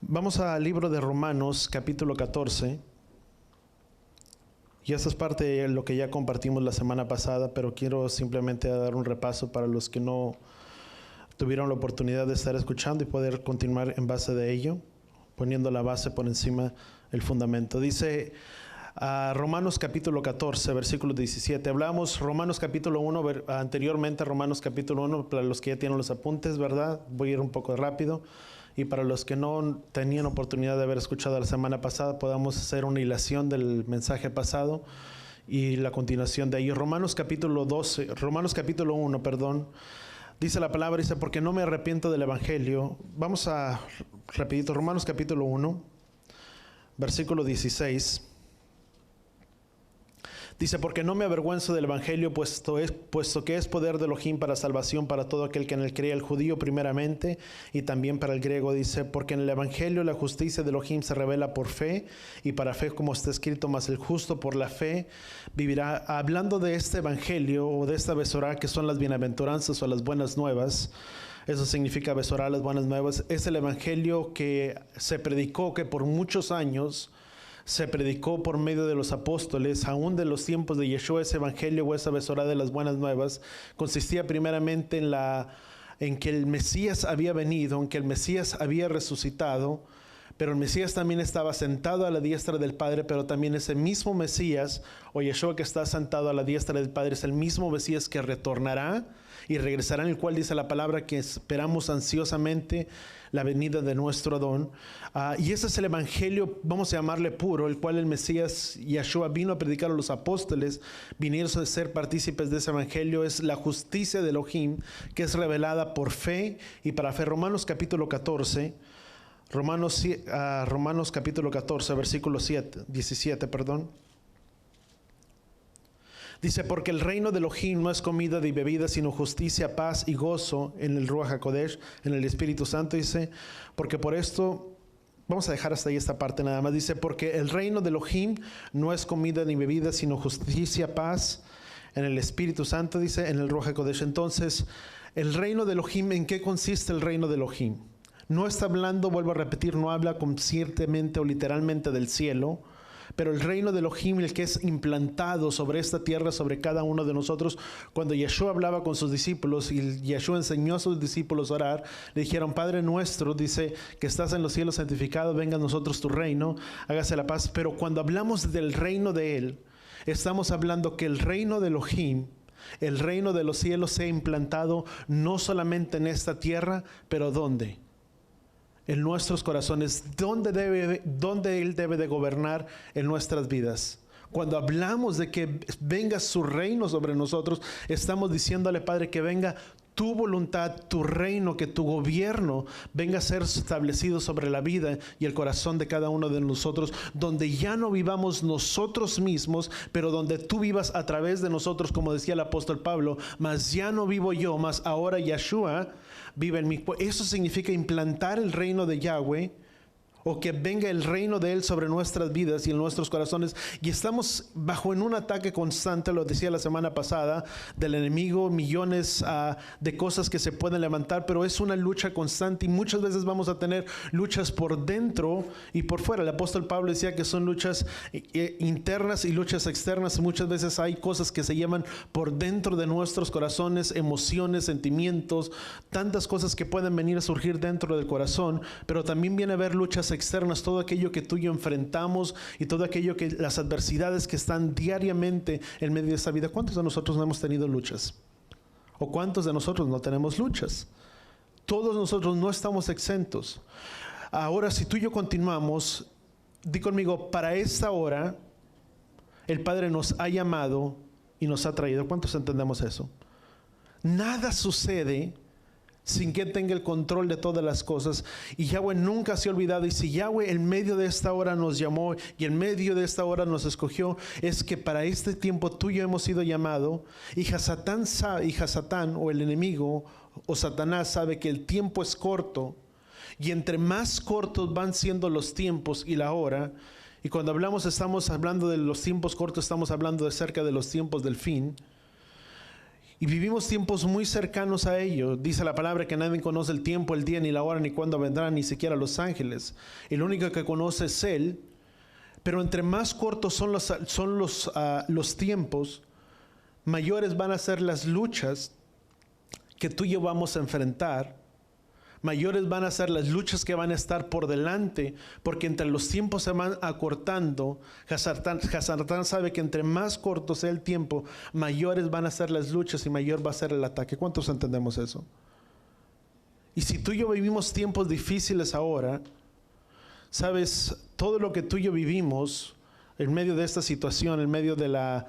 Vamos al libro de Romanos, capítulo 14. Y esta es parte de lo que ya compartimos la semana pasada, pero quiero simplemente dar un repaso para los que no tuvieron la oportunidad de estar escuchando y poder continuar en base de ello, poniendo la base por encima del fundamento. Dice Romanos capítulo 14, versículo 17. Hablamos Romanos capítulo 1, anteriormente Romanos capítulo 1, para los que ya tienen los apuntes, ¿verdad? Voy a ir un poco rápido. Y para los que no tenían oportunidad de haber escuchado la semana pasada, podamos hacer una hilación del mensaje pasado y la continuación de ahí. Romanos capítulo 1, dice la palabra, dice, porque no me arrepiento del evangelio. Vamos a, rapidito, Romanos capítulo 1, versículo 16. Dice, porque no me avergüenzo del evangelio, puesto que es poder de Elohim para salvación para todo aquel que en él cree, el judío primeramente y también para el griego. Dice, porque en el evangelio la justicia de Elohim se revela por fe, y para fe, como está escrito, mas el justo por la fe vivirá. Hablando de este evangelio o de esta besorá, que son las bienaventuranzas o las buenas nuevas, eso significa besorá, las buenas nuevas, es el evangelio que se predicó, que por muchos años se predicó por medio de los apóstoles, aún de los tiempos de Yeshua. Ese evangelio o esa besorá de las buenas nuevas consistía primeramente en que el Mesías había venido, en que el Mesías había resucitado, pero el Mesías también estaba sentado a la diestra del Padre, pero también ese mismo Mesías, o Yeshua que está sentado a la diestra del Padre, es el mismo Mesías que retornará y regresará, en el cual dice la palabra que esperamos ansiosamente la venida de nuestro Adón. Y ese es el evangelio, vamos a llamarle puro, el cual el Mesías Yeshua vino a predicar a los apóstoles, vinieron a ser partícipes de ese evangelio. Es la justicia de Elohim, que es revelada por fe y para fe. Romanos capítulo 14, Romanos capítulo 14, versículo 17, perdón. Dice, porque el reino de Elohim no es comida y bebida, sino justicia, paz y gozo en el Ruach HaKodesh, en el Espíritu Santo. Dice, porque por esto, vamos a dejar hasta ahí esta parte nada más. Dice, porque el reino de Elohim no es comida ni bebida, sino justicia, paz en el Espíritu Santo, dice, en el Ruach HaKodesh. Entonces, el reino de Elohim, ¿en qué consiste el reino de Elohim? No está hablando, vuelvo a repetir, no habla conscientemente o literalmente del cielo, pero el reino de Elohim, el que es implantado sobre esta tierra, sobre cada uno de nosotros. Cuando Yeshua hablaba con sus discípulos y Yeshua enseñó a sus discípulos a orar, le dijeron, Padre nuestro, dice, que estás en los cielos, santificado venga a nosotros tu reino, hágase la paz. Pero cuando hablamos del reino de Él, estamos hablando que el reino de Elohim, el reino de los cielos, se ha implantado no solamente en esta tierra, pero ¿dónde? En nuestros corazones, donde Él debe de gobernar en nuestras vidas. Cuando hablamos de que venga su reino sobre nosotros, estamos diciéndole, Padre, que venga tu voluntad, tu reino, que tu gobierno venga a ser establecido sobre la vida y el corazón de cada uno de nosotros, donde ya no vivamos nosotros mismos, pero donde tú vivas a través de nosotros, como decía el apóstol Pablo, mas ya no vivo yo, mas ahora Yeshua vive en mí. Eso significa implantar el reino de Yahweh, o que venga el reino de Él sobre nuestras vidas y en nuestros corazones. Y estamos bajo en un ataque constante, lo decía la semana pasada, del enemigo, millones de cosas que se pueden levantar, pero es una lucha constante y muchas veces vamos a tener luchas por dentro y por fuera. El apóstol Pablo decía que son luchas internas y luchas externas. Muchas veces hay cosas que se llaman por dentro de nuestros corazones, emociones, sentimientos, tantas cosas que pueden venir a surgir dentro del corazón, pero también viene a haber luchas externas, todo aquello que tú y yo enfrentamos y todo aquello que las adversidades que están diariamente en medio de esta vida. ¿Cuántos de nosotros no hemos tenido luchas? ¿O cuántos de nosotros no tenemos luchas? Todos nosotros no estamos exentos. Ahora, si tú y yo continuamos, di conmigo, para esta hora el Padre nos ha llamado y nos ha traído. ¿Cuántos entendemos eso? Nada sucede sin que tenga el control de todas las cosas. Y Yahweh nunca se ha olvidado. Y si Yahweh en medio de esta hora nos llamó y en medio de esta hora nos escogió, es que para este tiempo tú y yo hemos sido llamados. Y Hasatán o el enemigo o Satanás sabe que el tiempo es corto. Y entre más cortos van siendo los tiempos y la hora. Y cuando estamos hablando de los tiempos cortos, estamos hablando de cerca de los tiempos del fin. Y vivimos tiempos muy cercanos a ello. Dice la palabra que nadie conoce el tiempo, el día, ni la hora, ni cuándo vendrán, ni siquiera los ángeles. El único que conoce es Él. Pero entre más cortos son los tiempos, mayores van a ser las luchas que tú y yo vamos a enfrentar. Mayores van a ser las luchas que van a estar por delante, porque entre los tiempos se van acortando. Hasartán sabe que entre más corto sea el tiempo, mayores van a ser las luchas y mayor va a ser el ataque. ¿Cuántos entendemos eso? Y si tú y yo vivimos tiempos difíciles ahora, sabes, todo lo que tú y yo vivimos en medio de esta situación, en medio de la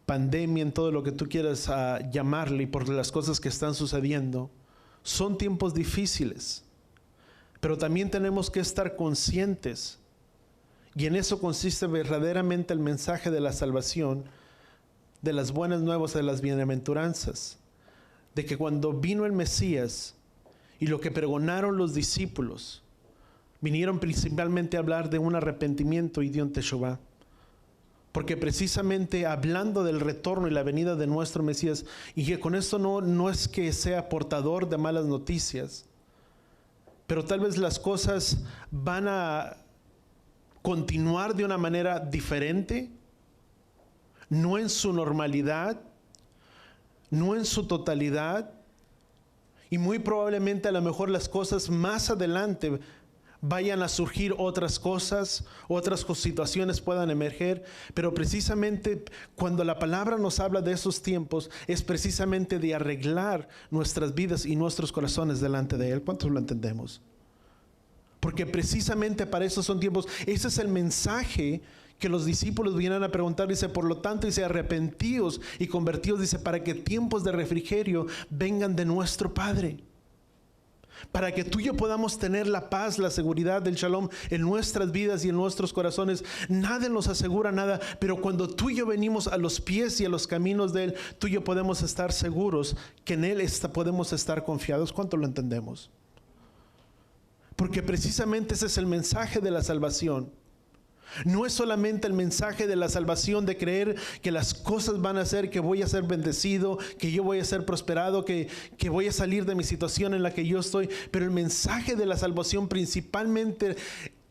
pandemia, en todo lo que tú quieras llamarle, y por las cosas que están sucediendo, son tiempos difíciles, pero también tenemos que estar conscientes, y en eso consiste verdaderamente el mensaje de la salvación, de las buenas nuevas, de las bienaventuranzas, de que cuando vino el Mesías y lo que pregonaron los discípulos, vinieron principalmente a hablar de un arrepentimiento y de un teshuvá. Porque precisamente hablando del retorno y la venida de nuestro Mesías, y que con esto no es que sea portador de malas noticias, pero tal vez las cosas van a continuar de una manera diferente, no en su normalidad, no en su totalidad, y muy probablemente a lo mejor las cosas más adelante vayan a surgir otras cosas, otras situaciones puedan emerger, pero precisamente cuando la palabra nos habla de esos tiempos, es precisamente de arreglar nuestras vidas y nuestros corazones delante de Él. ¿Cuántos lo entendemos? Porque precisamente para esos son tiempos. Ese es el mensaje que los discípulos vienen a preguntar. Dice, por lo tanto, dice, arrepentíos y convertíos, dice, para que tiempos de refrigerio vengan de nuestro Padre. Para que tú y yo podamos tener la paz, la seguridad del shalom en nuestras vidas y en nuestros corazones. Nadie nos asegura nada, pero cuando tú y yo venimos a los pies y a los caminos de Él, tú y yo podemos estar seguros que en Él podemos estar confiados. ¿Cuánto lo entendemos? Porque precisamente ese es el mensaje de la salvación. No es solamente el mensaje de la salvación de creer que las cosas van a ser, que voy a ser bendecido, que yo voy a ser prosperado, que voy a salir de mi situación en la que yo estoy, pero el mensaje de la salvación principalmente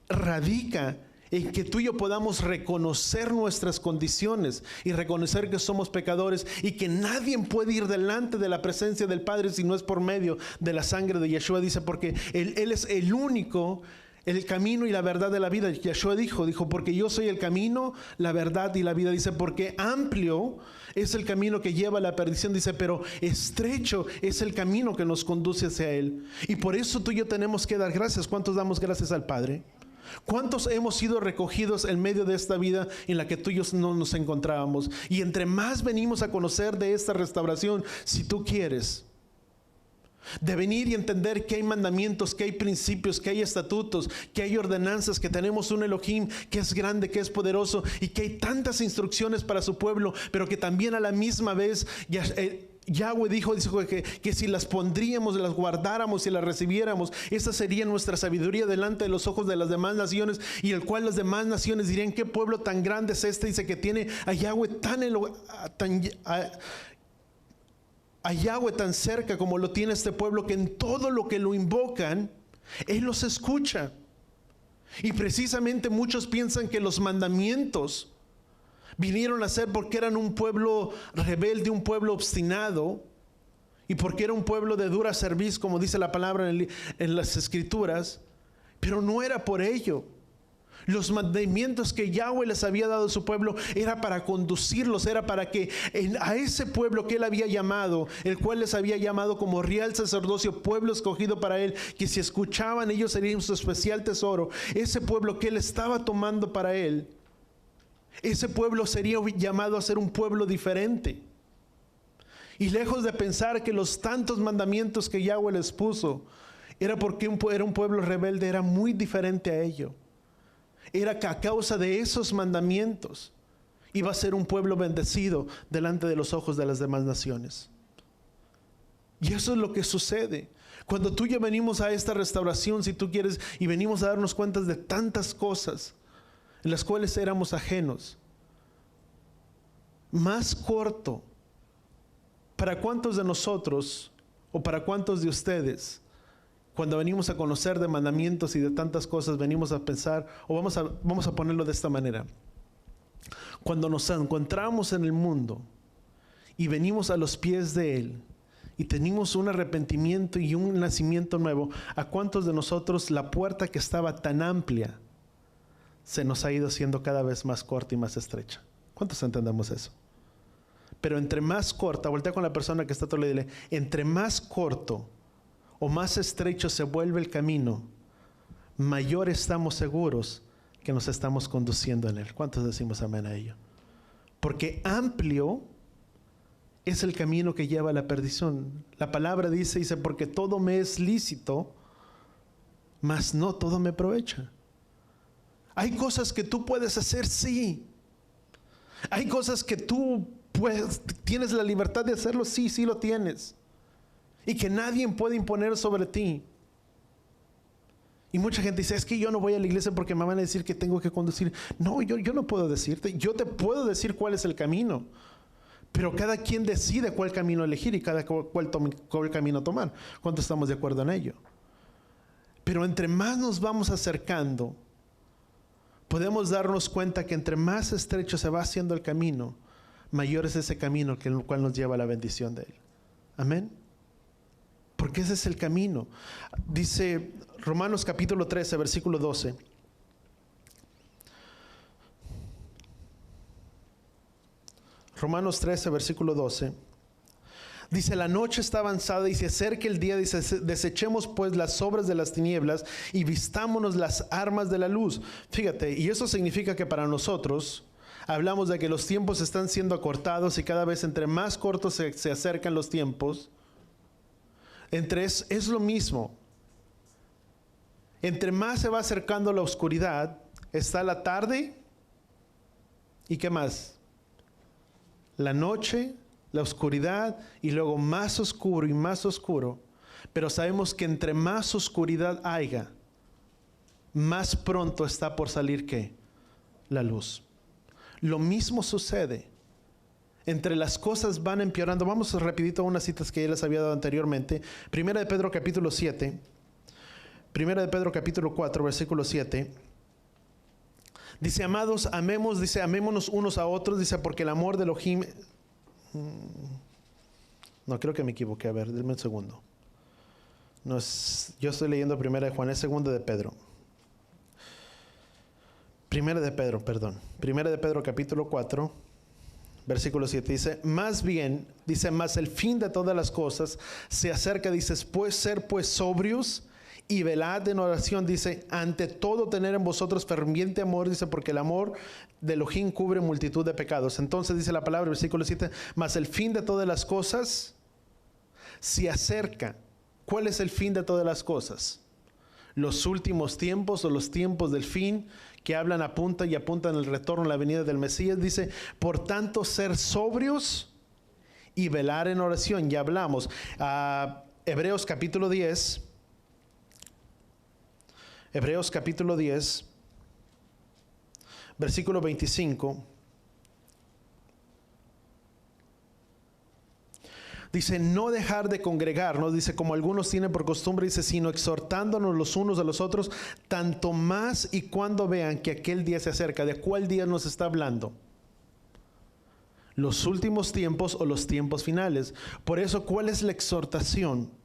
radica en que tú y yo podamos reconocer nuestras condiciones y reconocer que somos pecadores y que nadie puede ir delante de la presencia del Padre si no es por medio de la sangre de Yeshua. Dice, porque Él es el único, el camino y la verdad de la vida. Yeshua dijo, porque yo soy el camino, la verdad y la vida. Dice, porque amplio es el camino que lleva a la perdición. Dice, pero estrecho es el camino que nos conduce hacia Él. Y por eso tú y yo tenemos que dar gracias. ¿Cuántos damos gracias al Padre? ¿Cuántos hemos sido recogidos en medio de esta vida en la que tú y yo no nos encontrábamos? Y entre más venimos a conocer de esta restauración, si tú quieres, de venir y entender que hay mandamientos, que hay principios, que hay estatutos, que hay ordenanzas, que tenemos un Elohim que es grande, que es poderoso y que hay tantas instrucciones para su pueblo, pero que también a la misma vez Yahweh dijo que si las pondríamos, las guardáramos y las recibiéramos, esa sería nuestra sabiduría delante de los ojos de las demás naciones, y el cual las demás naciones dirían, ¿qué pueblo tan grande es este? Dice que tiene a Yahweh a Yahweh tan cerca como lo tiene este pueblo, que en todo lo que lo invocan, Él los escucha. Y precisamente muchos piensan que los mandamientos vinieron a ser porque eran un pueblo rebelde, un pueblo obstinado, y porque era un pueblo de dura cerviz, como dice la palabra en las Escrituras, pero no era por ello. Los mandamientos que Yahweh les había dado a su pueblo era para conducirlos, era para que a ese pueblo que Él había llamado, el cual les había llamado como real sacerdocio, pueblo escogido para Él, que si escuchaban ellos serían su especial tesoro. Ese pueblo que Él estaba tomando para Él, ese pueblo sería llamado a ser un pueblo diferente. Y lejos de pensar que los tantos mandamientos que Yahweh les puso era porque era un pueblo rebelde, era muy diferente a ello. Era que a causa de esos mandamientos iba a ser un pueblo bendecido delante de los ojos de las demás naciones. Y eso es lo que sucede cuando tú y yo venimos a esta restauración, si tú quieres, y venimos a darnos cuenta de tantas cosas en las cuales éramos ajenos. Más corto ¿Para cuántos de nosotros o para cuántos de ustedes, cuando venimos a conocer de mandamientos y de tantas cosas, venimos a pensar, o vamos a ponerlo de esta manera? Cuando nos encontramos en el mundo y venimos a los pies de Él y tenemos un arrepentimiento y un nacimiento nuevo, ¿a cuántos de nosotros la puerta que estaba tan amplia se nos ha ido haciendo cada vez más corta y más estrecha? ¿Cuántos entendemos eso? Pero entre más corta, voltea con la persona que está a tu lado y dile, entre más corto o más estrecho se vuelve el camino, mayor estamos seguros que nos estamos conduciendo en él. ¿Cuántos decimos amén a ello? Porque amplio es el camino que lleva a la perdición. La palabra dice, porque todo me es lícito, mas no todo me aprovecha. Hay cosas que tú puedes hacer, sí. Hay cosas que tú tienes la libertad de hacerlo, sí lo tienes. Y que nadie puede imponer sobre ti. Y mucha gente dice, es que yo no voy a la iglesia porque me van a decir que tengo que conducir. No, yo no puedo decirte. Yo te puedo decir cuál es el camino. Pero cada quien decide cuál camino elegir y cuál camino tomar. ¿Cuántos estamos de acuerdo en ello? Pero entre más nos vamos acercando, podemos darnos cuenta que entre más estrecho se va haciendo el camino, mayor es ese camino que el cual nos lleva a la bendición de Él. Amén. Porque ese es el camino. Dice Romanos capítulo 13, versículo 12. Romanos 13, versículo 12. Dice, la noche está avanzada y se acerca el día. Dice, desechemos pues las obras de las tinieblas y vistámonos las armas de la luz. Fíjate, y eso significa que para nosotros hablamos de que los tiempos están siendo acortados y cada vez entre más cortos se acercan los tiempos. Es lo mismo. Entre más se va acercando la oscuridad, está la tarde. ¿Y qué más? La noche, la oscuridad, y luego más oscuro y más oscuro. Pero sabemos que entre más oscuridad haya, más pronto está por salir ¿qué? La luz. Lo mismo sucede. Entre las cosas van empeorando. Vamos rapidito a unas citas que ya les había dado anteriormente. Primera de Pedro capítulo 7. Primera de Pedro capítulo 4, versículo 7. Dice, amados, amemos, dice, amémonos unos a otros, dice, porque el amor de Elohim... No, creo que me equivoqué. A ver, denme un segundo. Yo estoy leyendo primera de Juan, es segunda de Pedro. Primera de Pedro, perdón. Primera de Pedro capítulo 4, versículo 7. Dice, más bien, dice, más el fin de todas las cosas se acerca, dice, pues ser pues sobrios y velad en oración, dice, ante todo tener en vosotros ferviente amor, dice, porque el amor de Elohim cubre multitud de pecados. Entonces dice la palabra, versículo 7, mas el fin de todas las cosas se acerca. ¿Cuál es el fin de todas las cosas? Los últimos tiempos o los tiempos del fin que apuntan el retorno a la venida del Mesías. Dice, por tanto, ser sobrios y velar en oración. Ya hablamos. Hebreos capítulo 10. Hebreos capítulo 10, versículo 25. Dice, no dejar de congregarnos, dice, como algunos tienen por costumbre, dice, sino exhortándonos los unos a los otros, tanto más y cuando vean que aquel día se acerca. ¿De cuál día nos está hablando? Los últimos tiempos o los tiempos finales. Por eso, ¿cuál es la exhortación?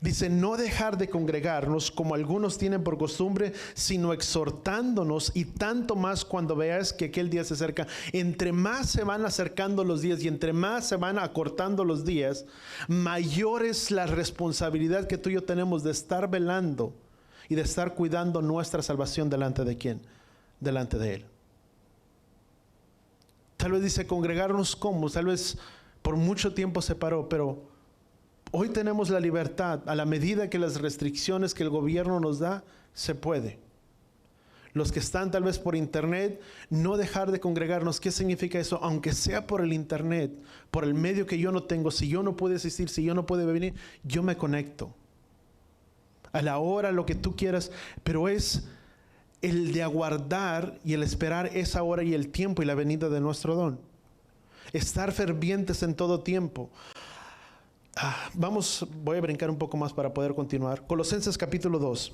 Dice, no dejar de congregarnos como algunos tienen por costumbre, sino exhortándonos, y tanto más cuando veas que aquel día se acerca. Entre más se van acercando los días y entre más se van acortando los días, mayor es la responsabilidad que tú y yo tenemos de estar velando y de estar cuidando nuestra salvación delante de ¿quién? Delante de Él. Tal vez dice congregarnos como, tal vez por mucho tiempo se paró, pero hoy tenemos la libertad, a la medida que las restricciones que el gobierno nos da, se puede. Los que están tal vez por internet, no dejar de congregarnos. ¿Qué significa eso? Aunque sea por el internet, por el medio que yo no tengo, si yo no puedo asistir, si yo no puedo venir, yo me conecto. A la hora, lo que tú quieras, pero es el de aguardar y el esperar esa hora y el tiempo y la venida de nuestro don. Estar fervientes en todo tiempo. Voy a brincar un poco más para poder continuar. Colosenses capítulo 2.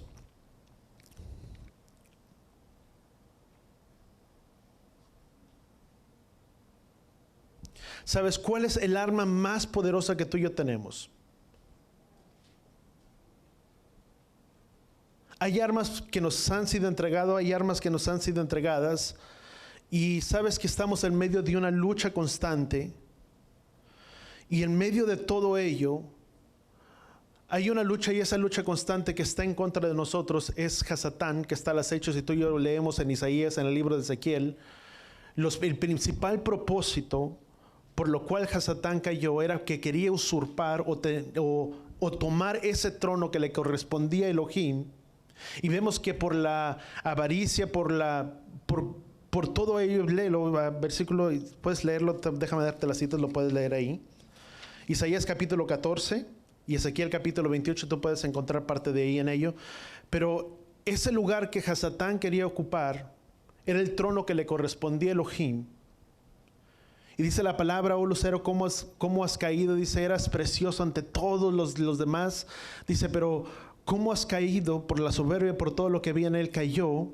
¿Sabes cuál es el arma más poderosa que tú y yo tenemos? Hay armas que nos han sido entregadas, hay armas que nos han sido entregadas, y sabes que estamos en medio de una lucha constante, y en medio de todo ello hay una lucha, y esa lucha constante que está en contra de nosotros es Hasatán, que está al acecho. Si tú y yo lo leemos en Isaías, en el libro de Ezequiel, el principal propósito por lo cual Hasatán cayó era que quería usurpar o tomar ese trono que le correspondía a Elohim. Y vemos que por la avaricia, por todo ello, léelo, versículo, puedes leerlo, déjame darte las citas, lo puedes leer ahí. Isaías capítulo 14 y Ezequiel capítulo 28, tú puedes encontrar parte de ahí en ello. Pero ese lugar que Hasatán quería ocupar era el trono que le correspondía a Elohim. Y dice la palabra, oh lucero, ¿cómo has caído? Dice, eras precioso ante todos los demás. Dice, pero ¿cómo has caído? Por la soberbia, por todo lo que había en él, cayó.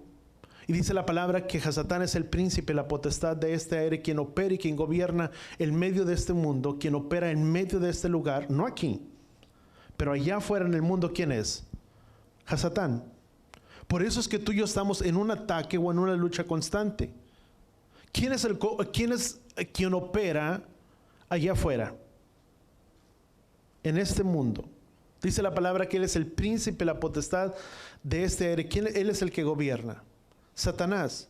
Y dice la palabra que Hasatán es el príncipe, la potestad de este aire, quien opera y quien gobierna en medio de este mundo, quien opera en medio de este lugar, no aquí, pero allá afuera en el mundo. ¿Quién es? Hasatán. Por eso es que tú y yo estamos en un ataque o en una lucha constante. ¿Quién es quien opera allá afuera? En este mundo. Dice la palabra que Él es el príncipe, la potestad de este aire. Él es el que gobierna. Satanás.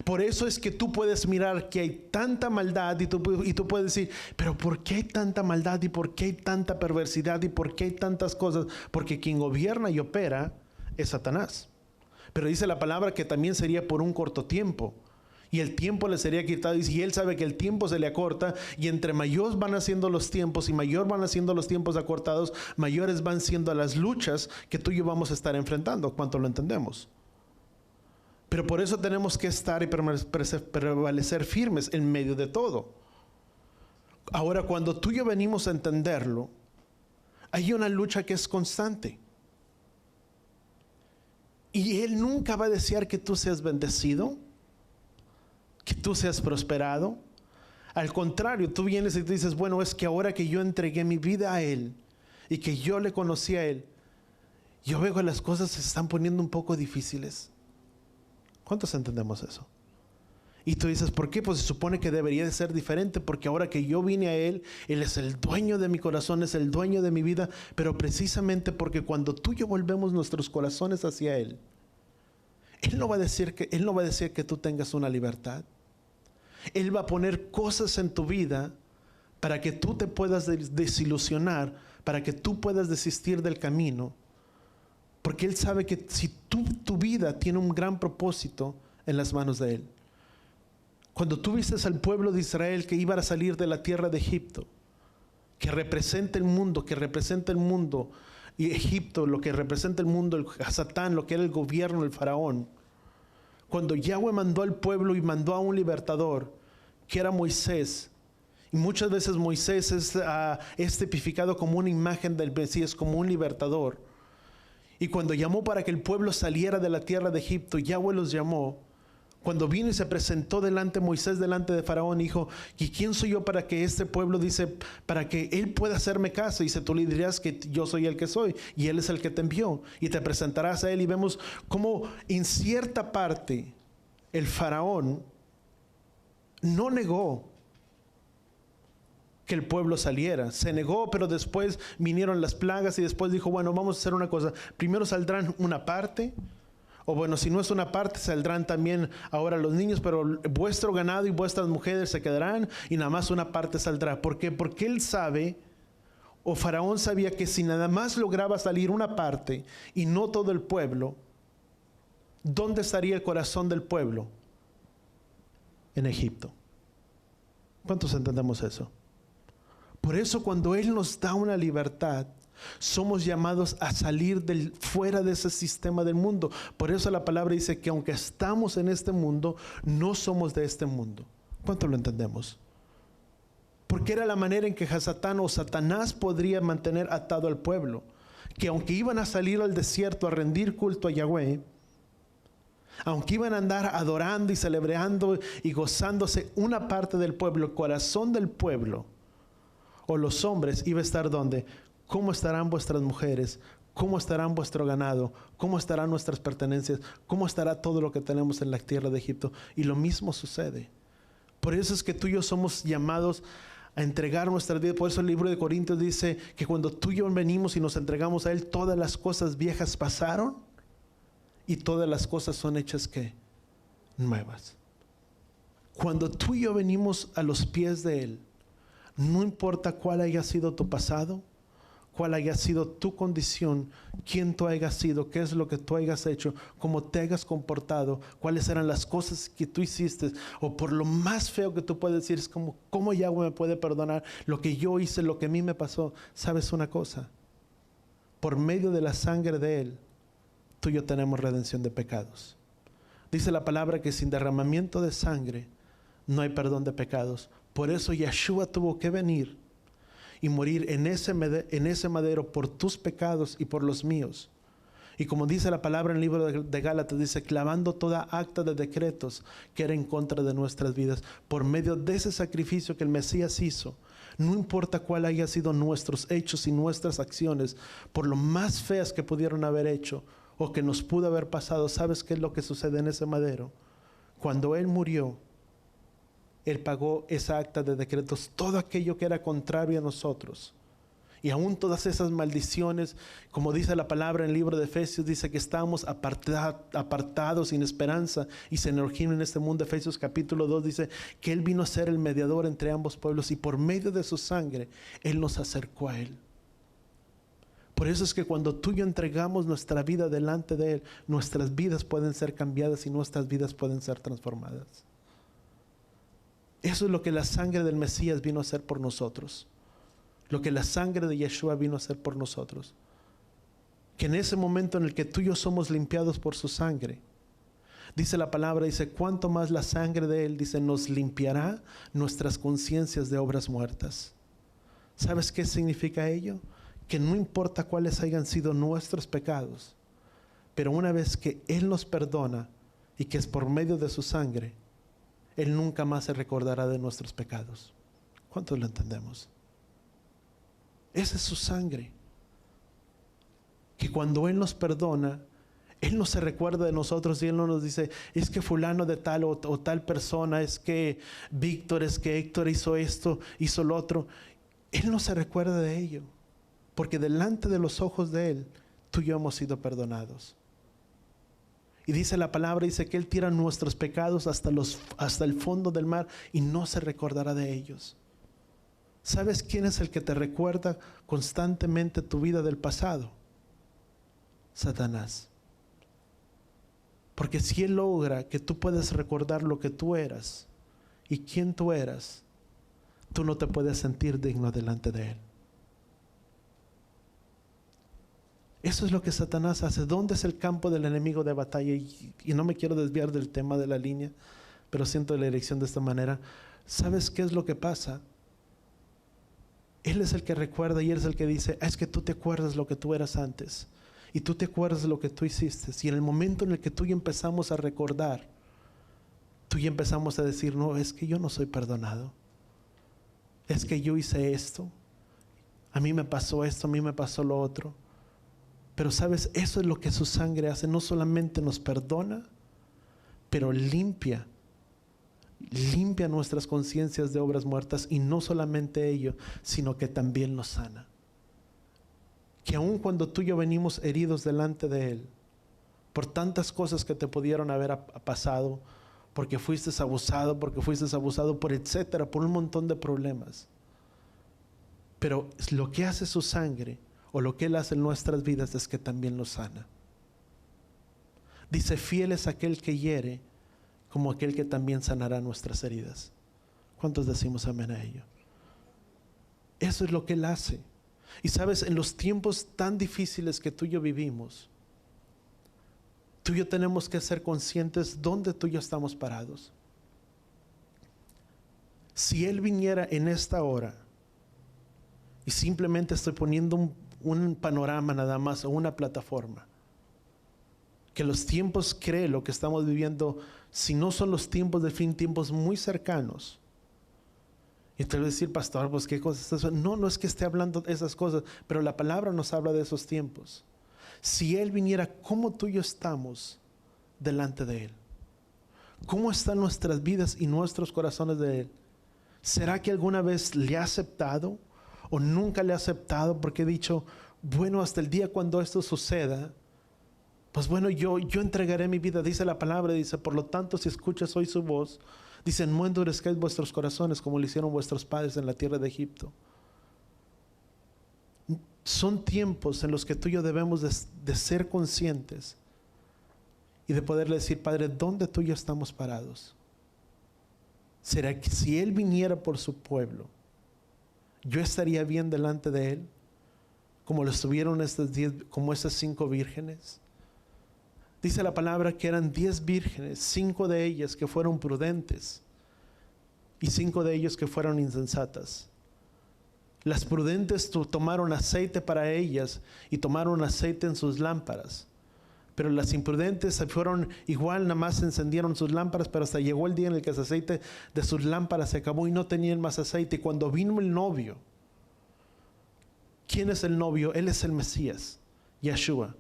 Por eso es que tú puedes mirar que hay tanta maldad y tú puedes decir, pero ¿por qué hay tanta maldad y por qué hay tanta perversidad y por qué hay tantas cosas? Porque quien gobierna y opera es Satanás. Pero dice la palabra que también sería por un corto tiempo. Y el tiempo le sería quitado, y él sabe que el tiempo se le acorta, y entre mayores van haciendo los tiempos, y mayor van haciendo los tiempos acortados, mayores van siendo las luchas que tú y yo vamos a estar enfrentando. ¿Cuánto lo entendemos? Pero por eso tenemos que estar y prevalecer firmes en medio de todo. Ahora, cuando tú y yo venimos a entenderlo, hay una lucha que es constante. Y Él nunca va a desear que tú seas bendecido, que tú seas prosperado. Al contrario, tú vienes y tú dices, bueno, es que ahora que yo entregué mi vida a Él y que yo le conocí a Él, yo veo que las cosas se están poniendo un poco difíciles. ¿Cuántos entendemos eso? Y tú dices, ¿por qué? Pues se supone que debería de ser diferente, porque ahora que yo vine a Él, Él es el dueño de mi corazón, es el dueño de mi vida. Pero precisamente porque cuando tú y yo volvemos nuestros corazones hacia Él, Él no va a decir que tú tengas una libertad. Él va a poner cosas en tu vida para que tú te puedas desilusionar, para que tú puedas desistir del camino. Porque Él sabe que si tu vida tiene un gran propósito en las manos de Él. Cuando tú viste al pueblo de Israel que iba a salir de la tierra de Egipto, que representa el mundo, y Egipto, lo que representa el mundo, el Hasatán, lo que era el gobierno, el faraón. Cuando Yahweh mandó al pueblo y mandó a un libertador, que era Moisés, y muchas veces Moisés es tipificado como una imagen del Mesías, como un libertador. Y cuando llamó para que el pueblo saliera de la tierra de Egipto, Yahweh los llamó. Cuando vino y se presentó delante de Moisés, delante de Faraón, dijo, ¿y quién soy yo para que este pueblo, dice, para que él pueda hacerme caso? Y dice, tú le dirás que yo soy el que soy, y él es el que te envió, y te presentarás a él. Y vemos cómo en cierta parte el Faraón no negó que el pueblo saliera. Se negó, pero después vinieron las plagas y después dijo, bueno, vamos a hacer una cosa. Primero saldrán una parte, o bueno, si no es una parte, saldrán también ahora los niños, pero vuestro ganado y vuestras mujeres se quedarán y nada más una parte saldrá. ¿Por qué? Porque él sabe, o Faraón sabía, que si nada más lograba salir una parte y no todo el pueblo, ¿dónde estaría el corazón del pueblo? En Egipto. ¿Cuántos entendemos eso? Por eso cuando Él nos da una libertad, somos llamados a salir fuera de ese sistema del mundo. Por eso la palabra dice que aunque estamos en este mundo, no somos de este mundo. ¿Cuánto lo entendemos? Porque era la manera en que Hasatán o Satanás podría mantener atado al pueblo. Que aunque iban a salir al desierto a rendir culto a Yahweh, aunque iban a andar adorando y celebrando y gozándose, una parte del pueblo, el corazón del pueblo, o los hombres, iba a estar donde, ¿cómo estarán vuestras mujeres? ¿Cómo estarán vuestro ganado? ¿Cómo estarán nuestras pertenencias? ¿Cómo estará todo lo que tenemos en la tierra de Egipto? Y lo mismo sucede. Por eso es que tú y yo somos llamados a entregar nuestra vida. Por eso el libro de Corintios dice que cuando tú y yo venimos y nos entregamos a Él, todas las cosas viejas pasaron y todas las cosas son hechas, ¿qué? Nuevas. Cuando tú y yo venimos a los pies de Él, no importa cuál haya sido tu pasado, cuál haya sido tu condición, quién tú hayas sido, qué es lo que tú hayas hecho, cómo te hayas comportado, cuáles eran las cosas que tú hiciste, o por lo más feo que tú puedes decir, es como, ¿cómo Yahweh me puede perdonar lo que yo hice, lo que a mí me pasó? ¿Sabes una cosa? Por medio de la sangre de Él, tú y yo tenemos redención de pecados. Dice la palabra que sin derramamiento de sangre no hay perdón de pecados. Por eso Yeshua tuvo que venir y morir en ese madero por tus pecados y por los míos. Y como dice la palabra en el libro de Gálatas, dice, clavando toda acta de decretos que era en contra de nuestras vidas, por medio de ese sacrificio que el Mesías hizo. No importa cuál haya sido nuestros hechos y nuestras acciones, por lo más feas que pudieron haber hecho o que nos pudo haber pasado, ¿sabes qué es lo que sucede en ese madero? Cuando Él murió, Él pagó esa acta de decretos, todo aquello que era contrario a nosotros. Y aún todas esas maldiciones, como dice la palabra en el libro de Efesios, dice que estamos apartados, sin esperanza y sin orgullo en este mundo. Efesios capítulo 2 dice que Él vino a ser el mediador entre ambos pueblos y por medio de su sangre, Él nos acercó a Él. Por eso es que cuando tú y yo entregamos nuestra vida delante de Él, nuestras vidas pueden ser cambiadas y nuestras vidas pueden ser transformadas. Eso es lo que la sangre del Mesías vino a hacer por nosotros. Lo que la sangre de Yeshua vino a hacer por nosotros. Que en ese momento en el que tú y yo somos limpiados por su sangre, dice la palabra, dice, cuánto más la sangre de Él, dice, nos limpiará nuestras conciencias de obras muertas. ¿Sabes qué significa ello? Que no importa cuáles hayan sido nuestros pecados, pero una vez que Él nos perdona y que es por medio de su sangre, Él nunca más se recordará de nuestros pecados. ¿Cuántos lo entendemos? Esa es su sangre. Que cuando Él nos perdona, Él no se recuerda de nosotros y Él no nos dice, es que fulano de tal o tal persona, es que Víctor, es que Héctor hizo esto, hizo lo otro. Él no se recuerda de ello. Porque delante de los ojos de Él, tú y yo hemos sido perdonados. Y dice la palabra, dice que Él tira nuestros pecados hasta el fondo del mar y no se recordará de ellos. ¿Sabes quién es el que te recuerda constantemente tu vida del pasado? Satanás. Porque si Él logra que tú puedas recordar lo que tú eras y quién tú eras, tú no te puedes sentir digno delante de Él. Eso es lo que Satanás hace. ¿Dónde es el campo del enemigo de batalla? Y no me quiero desviar del tema de la línea, pero siento la elección de esta manera. ¿Sabes qué es lo que pasa? Él es el que recuerda y Él es el que dice, es que tú te acuerdas lo que tú eras antes. Y tú te acuerdas de lo que tú hiciste. Y en el momento en el que tú y empezamos a recordar, tú y empezamos a decir, no, es que yo no soy perdonado. Es que yo hice esto. A mí me pasó esto, a mí me pasó lo otro. Pero sabes, eso es lo que su sangre hace. No solamente nos perdona, pero limpia nuestras conciencias de obras muertas. Y no solamente ello, sino que también nos sana. Que aun cuando tú y yo venimos heridos delante de Él, por tantas cosas que te pudieron haber pasado, porque fuiste abusado, por etcétera, por un montón de problemas. Pero lo que hace su sangre, o lo que Él hace en nuestras vidas, es que también nos sana. Dice, fiel es aquel que hiere, como aquel que también sanará nuestras heridas. ¿Cuántos decimos amén a ello? Eso es lo que Él hace. Y sabes, en los tiempos tan difíciles que tú y yo vivimos, tú y yo tenemos que ser conscientes dónde tú y yo estamos parados. Si Él viniera en esta hora, y simplemente estoy poniendo un panorama nada más, o una plataforma, que los tiempos, cree lo que estamos viviendo, si no son los tiempos del fin, tiempos muy cercanos. Y te voy a decir, pastor, pues qué cosas estás hablando. No es que esté hablando de esas cosas, pero la palabra nos habla de esos tiempos. Si Él viniera, ¿cómo tú y yo estamos delante de Él? ¿Cómo están nuestras vidas y nuestros corazones de Él? ¿Será que alguna vez le ha aceptado o nunca le ha aceptado? Porque he dicho, bueno, hasta el día cuando esto suceda, pues bueno, yo entregaré mi vida. Dice la palabra, dice, por lo tanto, si escuchas hoy su voz, dice, no endurezcáis vuestros corazones como lo hicieron vuestros padres en la tierra de Egipto. Son tiempos en los que tú y yo debemos de ser conscientes y de poderle decir, Padre, ¿dónde tú y yo estamos parados? ¿Será que si Él viniera por su pueblo, yo estaría bien delante de Él? Como lo estuvieron como estas 5 vírgenes. Dice la palabra que eran 10 vírgenes, 5 de ellas que fueron prudentes y 5 de ellas que fueron insensatas. Las prudentes tomaron aceite para ellas y tomaron aceite en sus lámparas. Pero las imprudentes fueron igual, nada más encendieron sus lámparas, pero hasta llegó el día en el que ese aceite de sus lámparas se acabó y no tenían más aceite. Y cuando vino el novio, ¿quién es el novio? Él es el Mesías, Yeshua.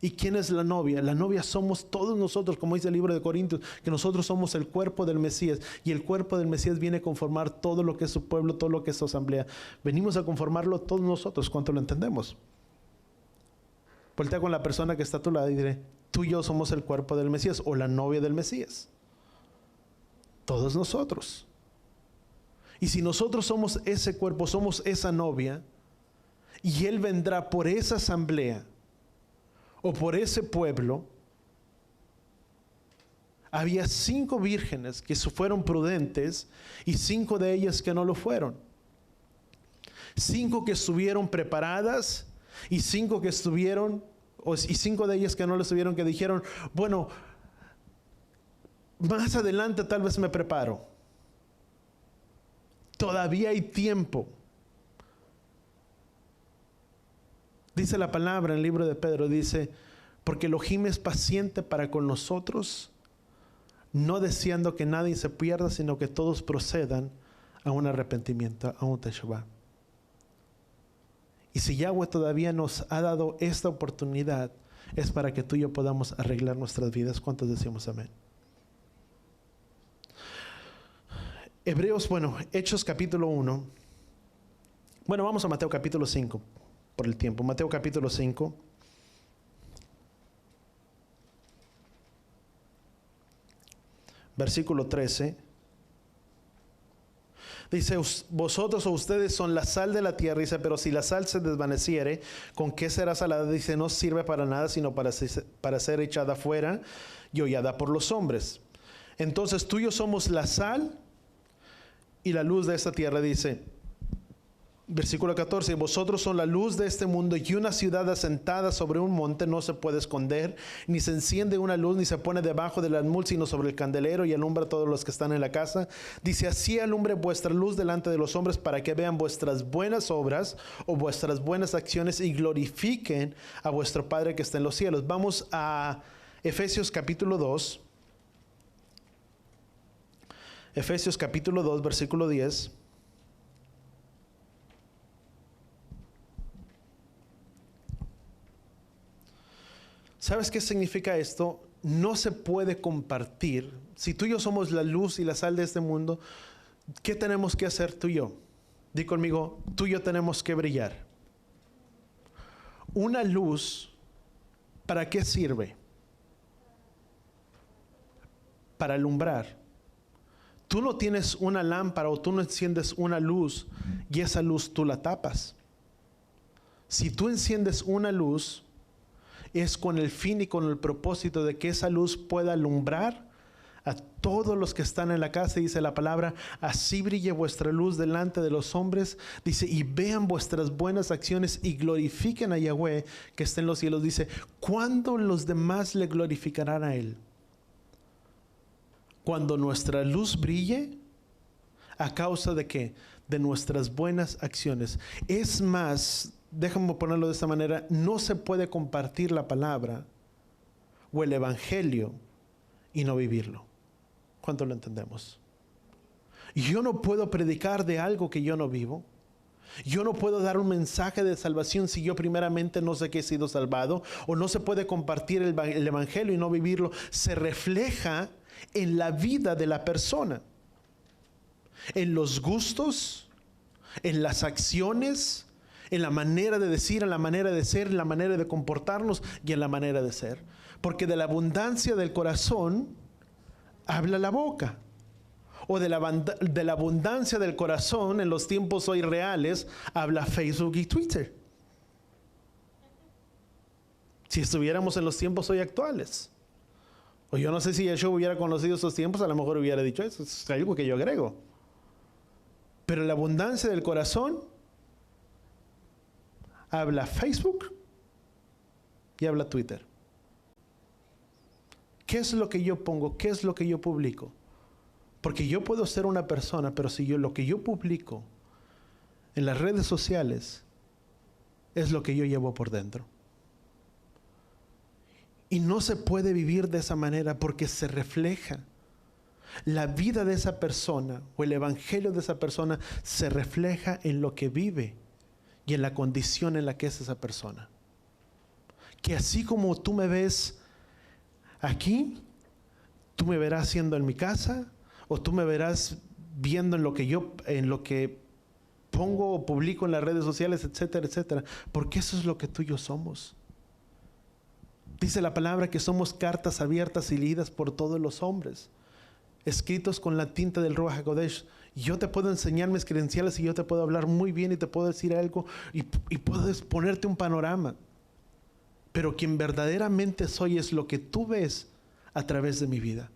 ¿Y quién es la novia? La novia somos todos nosotros, como dice el libro de Corintios, que nosotros somos el cuerpo del Mesías. Y el cuerpo del Mesías viene a conformar todo lo que es su pueblo, todo lo que es su asamblea. Venimos a conformarlo todos nosotros, ¿cuánto lo entendemos? Voltea con la persona que está a tu lado y diré, tú y yo somos el cuerpo del Mesías o la novia del Mesías. Todos nosotros. Y si nosotros somos ese cuerpo, somos esa novia, y Él vendrá por esa asamblea o por ese pueblo. Había 5 vírgenes que fueron prudentes y 5 de ellas que no lo fueron. 5 que estuvieron preparadas y 5 que estuvieron, y 5 de ellas que no lo estuvieron, que dijeron, bueno, más adelante tal vez me preparo. Todavía hay tiempo. Dice la palabra en el libro de Pedro, dice, porque Elohim es paciente para con nosotros, no deseando que nadie se pierda, sino que todos procedan a un arrepentimiento, a un teshuvah. Y si Yahweh todavía nos ha dado esta oportunidad, es para que tú y yo podamos arreglar nuestras vidas. ¿Cuántos decimos amén? Hechos capítulo 1. Bueno, vamos a Mateo capítulo 5. Por el tiempo. Mateo capítulo 5. Versículo 13. Dice, vosotros o ustedes son la sal de la tierra. Dice, pero si la sal se desvaneciere, ¿con qué será salada? Dice, no sirve para nada, sino para ser echada fuera y hollada por los hombres. Entonces tú y yo somos la sal y la luz de esta tierra. Dice, versículo 14, vosotros son la luz de este mundo, y una ciudad asentada sobre un monte no se puede esconder, ni se enciende una luz, ni se pone debajo del almud, sino sobre el candelero, y alumbra a todos los que están en la casa. Dice, así alumbre vuestra luz delante de los hombres, para que vean vuestras buenas obras o vuestras buenas acciones y glorifiquen a vuestro Padre que está en los cielos. Vamos a Efesios capítulo 2. Efesios capítulo 2, versículo 10. ¿Sabes qué significa esto? No se puede compartir. Si tú y yo somos la luz y la sal de este mundo, ¿qué tenemos que hacer tú y yo? Di conmigo, tú y yo tenemos que brillar. Una luz, ¿para qué sirve? Para alumbrar. Tú no tienes una lámpara o tú no enciendes una luz y esa luz tú la tapas. Si tú enciendes una luz, es con el fin y con el propósito de que esa luz pueda alumbrar a todos los que están en la casa. Dice la palabra, así brille vuestra luz delante de los hombres. Dice, y vean vuestras buenas acciones y glorifiquen a Yahweh que está en los cielos. Dice, ¿cuándo los demás le glorificarán a Él? Cuando nuestra luz brille ¿A causa de qué? De nuestras buenas acciones. Es más, déjame ponerlo de esta manera, no se puede compartir la palabra o el evangelio y no vivirlo. ¿Cuánto lo entendemos? Yo no puedo predicar de algo que yo no vivo. Yo no puedo dar un mensaje de salvación si yo primeramente no sé que he sido salvado. O no se puede compartir el evangelio y no vivirlo. Se refleja en la vida de la persona, en los gustos, en las acciones, en la manera de decir, en la manera de ser, en la manera de comportarnos y en la manera de ser. Porque de la abundancia del corazón habla la boca. O de la abundancia del corazón en los tiempos hoy reales habla Facebook y Twitter. Si estuviéramos en los tiempos hoy actuales. O yo no sé si yo hubiera conocido esos tiempos, a lo mejor hubiera dicho eso. Es algo que yo agrego. Pero la abundancia del corazón habla Facebook y habla Twitter. ¿Qué es lo que yo pongo? ¿Qué es lo que yo publico? Porque yo puedo ser una persona, pero si lo que yo publico en las redes sociales es lo que yo llevo por dentro. Y no se puede vivir de esa manera porque se refleja. La vida de esa persona o el evangelio de esa persona se refleja en lo que vive y en la condición en la que es esa persona. Que así como tú me ves aquí, tú me verás siendo en mi casa, o tú me verás viendo en lo que pongo o publico en las redes sociales, etcétera, etcétera. Porque eso es lo que tú y yo somos. Dice la palabra que somos cartas abiertas y leídas por todos los hombres, escritos con la tinta del Ruach HaKodesh. Yo te puedo enseñar mis credenciales y yo te puedo hablar muy bien y te puedo decir algo y puedes ponerte un panorama. Pero quien verdaderamente soy es lo que tú ves a través de mi vida.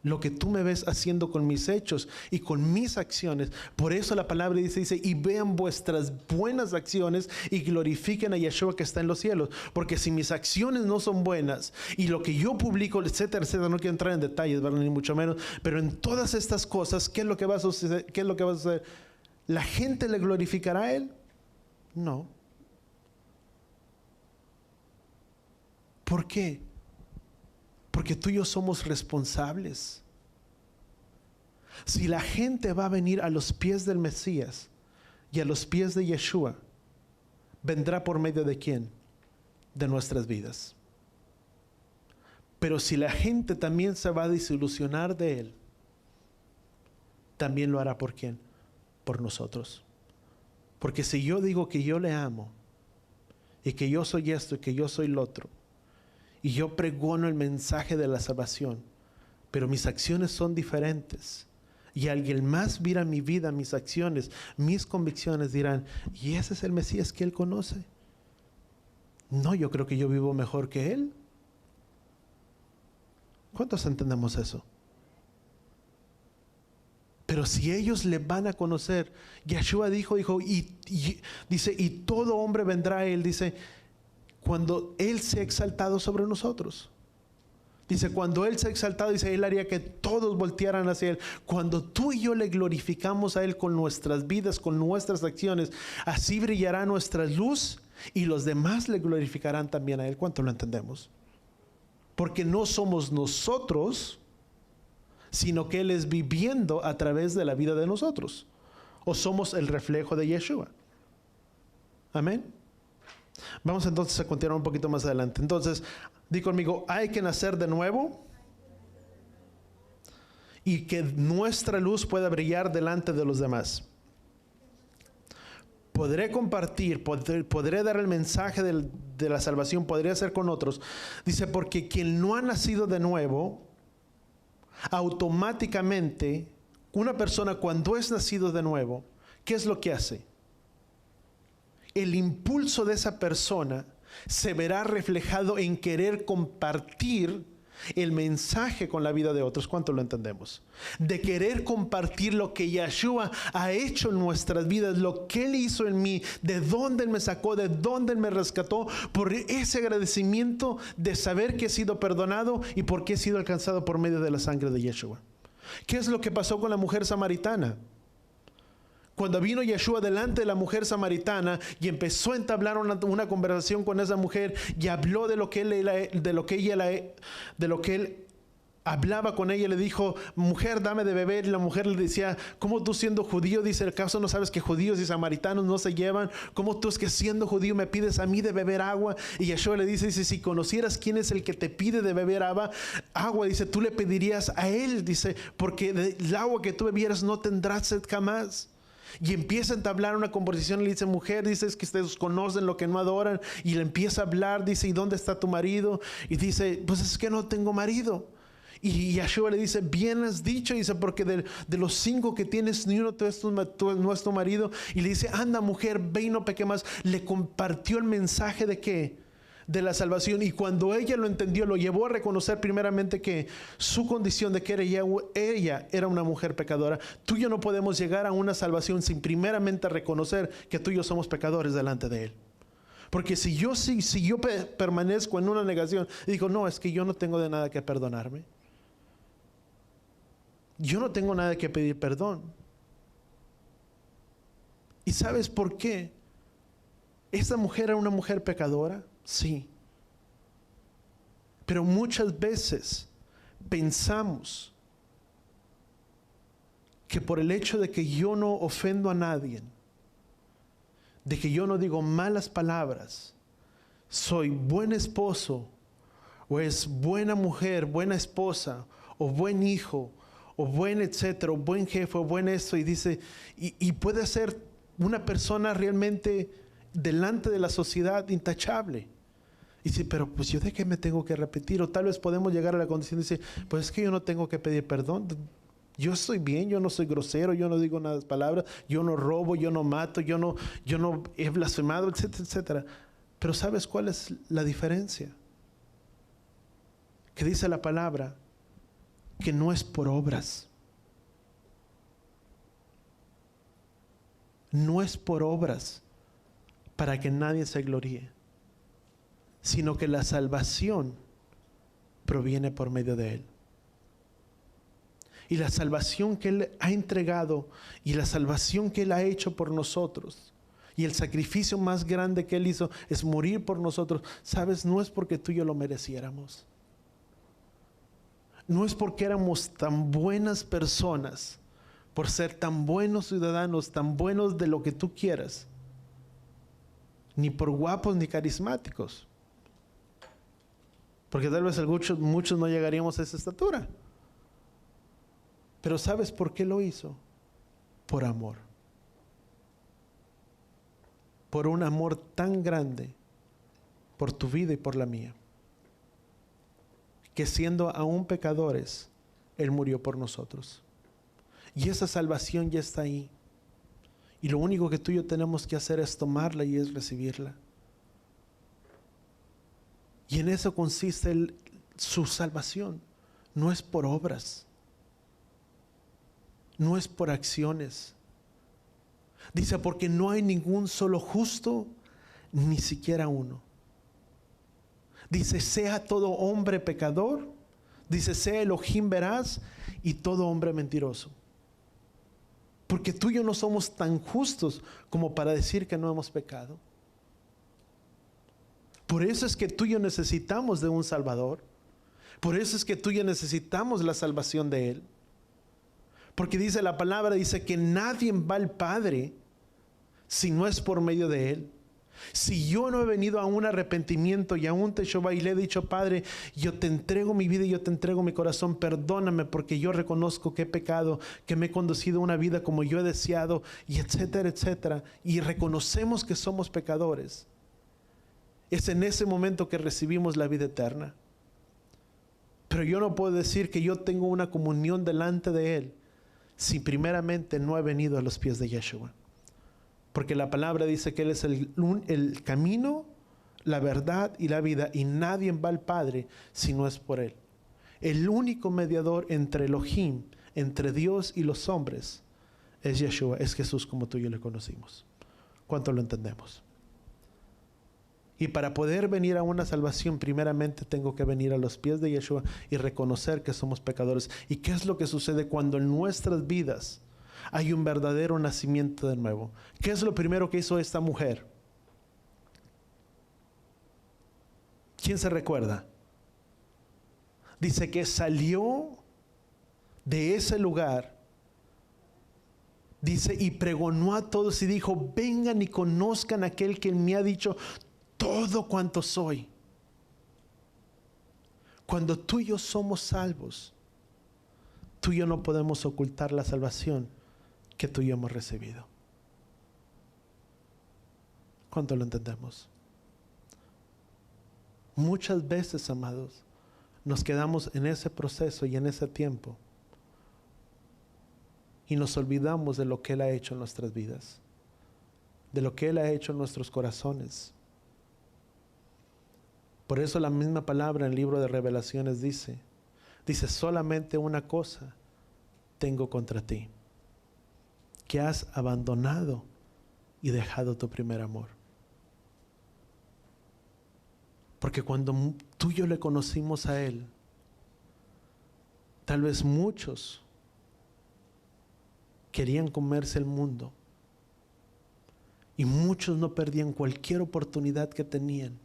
Lo que tú me ves haciendo con mis hechos y con mis acciones. Por eso la palabra dice, y vean vuestras buenas acciones y glorifiquen a Yeshua que está en los cielos. Porque si mis acciones no son buenas y lo que yo publico, etcétera, etcétera, no quiero entrar en detalles, ¿verdad? Ni mucho menos, pero en todas estas cosas, ¿qué es lo que va a suceder? ¿Qué es lo que va a suceder? ¿La gente le glorificará a Él? No. ¿Por qué? Porque tú y yo somos responsables. Si la gente va a venir a los pies del Mesías y a los pies de Yeshua, vendrá por medio de ¿quién? De nuestras vidas. Pero si la gente también se va a desilusionar de Él, también lo hará por ¿quién? Por nosotros. Porque si yo digo que yo le amo y que yo soy esto y que yo soy lo otro, y yo pregono el mensaje de la salvación, pero mis acciones son diferentes, y alguien más mira mi vida, mis acciones, mis convicciones, dirán, ¿y ese es el Mesías que él conoce? No, yo creo que yo vivo mejor que él. ¿Cuántos entendemos eso? Pero si ellos le van a conocer, Yeshua dijo, dice, y todo hombre vendrá a él, dice, cuando Él sea exaltado sobre nosotros. Dice, cuando Él sea exaltado, dice, Él haría que todos voltearan hacia Él. Cuando tú y yo le glorificamos a Él con nuestras vidas, con nuestras acciones, así brillará nuestra luz y los demás le glorificarán también a Él. ¿Cuánto lo entendemos? Porque no somos nosotros, sino que Él es viviendo a través de la vida de nosotros. O somos el reflejo de Yeshua. Amén. Vamos entonces a continuar un poquito más adelante. Entonces, di conmigo, hay que nacer de nuevo y que nuestra luz pueda brillar delante de los demás. Podré compartir, podré dar el mensaje de la salvación, podré hacer con otros. Dice, porque quien no ha nacido de nuevo, automáticamente, una persona cuando es nacido de nuevo, ¿qué es lo que hace? El impulso de esa persona se verá reflejado en querer compartir el mensaje con la vida de otros. ¿Cuánto lo entendemos? De querer compartir lo que Yeshua ha hecho en nuestras vidas, lo que Él hizo en mí, de dónde Él me sacó, de dónde Él me rescató, por ese agradecimiento de saber que he sido perdonado y porque he sido alcanzado por medio de la sangre de Yeshua. ¿Qué es lo que pasó con la mujer samaritana? Cuando vino Yeshua delante de la mujer samaritana y empezó a entablar una conversación con esa mujer y habló de lo que él hablaba con ella, le dijo: mujer, dame de beber. Y la mujer le decía: ¿cómo tú siendo judío? Dice: ¿acaso no sabes que judíos y samaritanos no se llevan? ¿Cómo tú es que siendo judío me pides a mí de beber agua? Y Yeshua le dice: si conocieras quién es el que te pide de beber agua, dice, tú le pedirías a él, dice, porque del agua que tú bebieras no tendrás sed jamás. Y empieza a entablar una conversación. Le dice: mujer, dice, es que ustedes conocen lo que no adoran. Y le empieza a hablar, dice: ¿y dónde está tu marido? Y dice: pues es que no tengo marido. Y Yeshua le dice: bien has dicho, dice, porque de los 5 que tienes, ni uno no es tu marido. Y le dice: anda, mujer, ve y no peque más. Le compartió el mensaje de ¿qué? De la salvación. Y cuando ella lo entendió, lo llevó a reconocer primeramente que su condición de que ella era una mujer pecadora. Tú y yo no podemos llegar a una salvación sin primeramente reconocer que tú y yo somos pecadores delante de Él. Porque si yo permanezco en una negación y digo: no, es que yo no tengo de nada que perdonarme, yo no tengo nada que pedir perdón. ¿Y sabes por qué? ¿Esta mujer era una mujer pecadora? Sí. Pero muchas veces pensamos que por el hecho de que yo no ofendo a nadie, de que yo no digo malas palabras, soy buen esposo, o es buena mujer, buena esposa, o buen hijo, o buen etcétera, o buen jefe, o buen esto. Y dice, y puede ser una persona realmente delante de la sociedad intachable. Y dice: pero pues yo de qué me tengo que repetir. O tal vez podemos llegar a la condición de decir: pues es que yo no tengo que pedir perdón. Yo estoy bien, yo no soy grosero, yo no digo nada de palabras, yo no robo, yo no mato, yo no he blasfemado, etcétera, etcétera. Pero ¿sabes cuál es la diferencia? Que dice la palabra que no es por obras. No es por obras para que nadie se gloríe, sino que la salvación proviene por medio de Él. Y la salvación que Él ha entregado y la salvación que Él ha hecho por nosotros, y el sacrificio más grande que Él hizo es morir por nosotros. ¿Sabes? No es porque tú y yo lo mereciéramos. No es porque éramos tan buenas personas, por ser tan buenos ciudadanos, tan buenos de lo que tú quieras, ni por guapos ni carismáticos. Porque tal vez muchos no llegaríamos a esa estatura. Pero ¿sabes por qué lo hizo? Por amor. Por un amor tan grande por tu vida y por la mía, que siendo aún pecadores, Él murió por nosotros. Y esa salvación ya está ahí. Y lo único que tú y yo tenemos que hacer es tomarla y es recibirla. Y en eso consiste su salvación. No es por obras. No es por acciones. Dice: porque no hay ningún solo justo, ni siquiera uno. Dice: sea todo hombre pecador. Dice: sea Elohim veraz y todo hombre mentiroso. Porque tú y yo no somos tan justos como para decir que no hemos pecado. Por eso es que tú y yo necesitamos de un Salvador. Por eso es que tú y yo necesitamos la salvación de Él. Porque dice la palabra, dice que nadie va al Padre si no es por medio de Él. Si yo no he venido a un arrepentimiento y a un Teshuvah y le he dicho: Padre, yo te entrego mi vida y yo te entrego mi corazón, perdóname porque yo reconozco que he pecado, que me he conducido una vida como yo he deseado, y etcétera, etcétera, y reconocemos que somos pecadores, es en ese momento que recibimos la vida eterna. Pero yo no puedo decir que yo tengo una comunión delante de Él si primeramente no he venido a los pies de Yeshua. Porque la palabra dice que Él es el camino, la verdad y la vida, y nadie va al Padre si no es por Él. El único mediador entre Elohim, entre Dios y los hombres, es Yeshua, es Jesús, como tú y yo le conocimos. ¿Cuánto lo entendemos? Y para poder venir a una salvación, primeramente tengo que venir a los pies de Yeshua y reconocer que somos pecadores. ¿Y qué es lo que sucede cuando en nuestras vidas hay un verdadero nacimiento de nuevo. ¿Qué es lo primero que hizo esta mujer? ¿Quién se recuerda? Dice que salió de ese lugar, dice, y pregonó a todos y dijo: vengan y conozcan a aquel que me ha dicho todo cuanto soy. Cuando tú y yo somos salvos, tú y yo no podemos ocultar la salvación que tú y yo hemos recibido. ¿Cuánto lo entendemos? Muchas veces, amados, nos quedamos en ese proceso y en ese tiempo y nos olvidamos de lo que Él ha hecho en nuestras vidas, de lo que Él ha hecho en nuestros corazones. Por eso la misma palabra en el libro de Revelaciones dice, solamente una cosa tengo contra ti, que has abandonado y dejado tu primer amor. Porque cuando tú y yo le conocimos a Él, tal vez muchos querían comerse el mundo y muchos no perdían cualquier oportunidad que tenían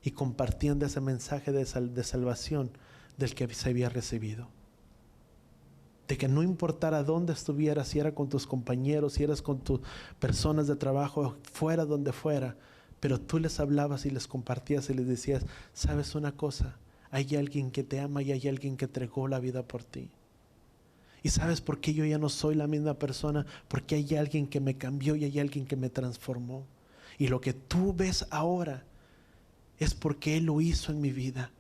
y compartían de ese mensaje de salvación del que se había recibido. De que no importara dónde estuvieras, si era con tus compañeros, si eras con tus personas de trabajo, fuera donde fuera, pero tú les hablabas y les compartías y les decías: ¿sabes una cosa? Hay alguien que te ama y hay alguien que entregó la vida por ti. ¿Y sabes por qué yo ya no soy la misma persona? Porque hay alguien que me cambió y hay alguien que me transformó. Y lo que tú ves ahora es porque Él lo hizo en mi vida.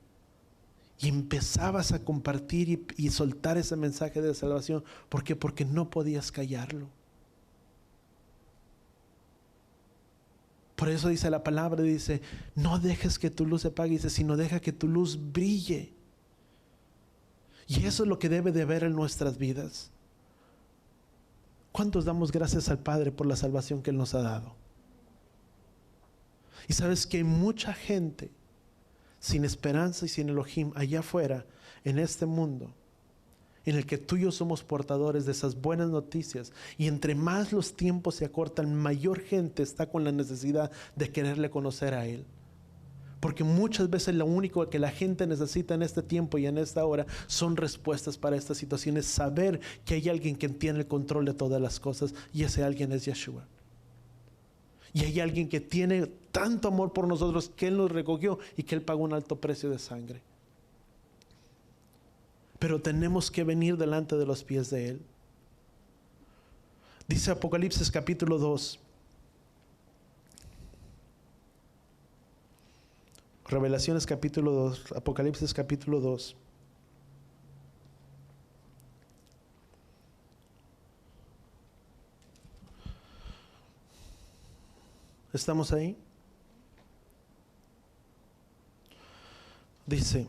Y empezabas a compartir y soltar ese mensaje de salvación. ¿Por qué? Porque no podías callarlo. Por eso dice la palabra, dice: no dejes que tu luz se apague, dice, sino deja que tu luz brille. Y eso es lo que debe de ver en nuestras vidas. ¿Cuántos damos gracias al Padre por la salvación que Él nos ha dado? Y sabes que hay mucha gente sin esperanza y sin Elohim allá afuera, en este mundo, en el que tú y yo somos portadores de esas buenas noticias. Y entre más los tiempos se acortan, mayor gente está con la necesidad de quererle conocer a Él. Porque muchas veces lo único que la gente necesita en este tiempo y en esta hora son respuestas para estas situaciones. Saber que hay alguien que tiene el control de todas las cosas, y ese alguien es Yeshua. Y hay alguien que tiene tanto amor por nosotros que Él nos recogió y que Él pagó un alto precio de sangre. Pero tenemos que venir delante de los pies de Él. Dice Apocalipsis capítulo 2. Revelaciones capítulo 2. Apocalipsis capítulo 2. ¿Estamos ahí? Dice: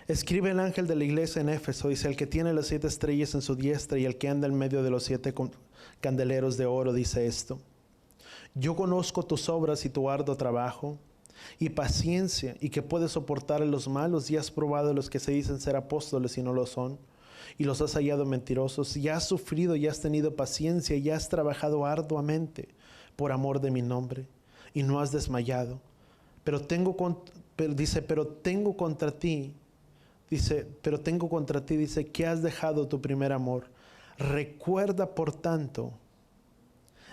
escribe el ángel de la iglesia en Éfeso, dice: el que tiene las 7 estrellas en su diestra y el que anda en medio de los 7 candeleros de oro, dice esto: yo conozco tus obras y tu arduo trabajo y paciencia, y que puedes soportar a los malos, y has probado a los que se dicen ser apóstoles y no lo son, y los has hallado mentirosos, y has sufrido y has tenido paciencia y has trabajado arduamente por amor de mi nombre, y no has desmayado. Pero tengo contra ti, dice, que has dejado tu primer amor. Recuerda, por tanto,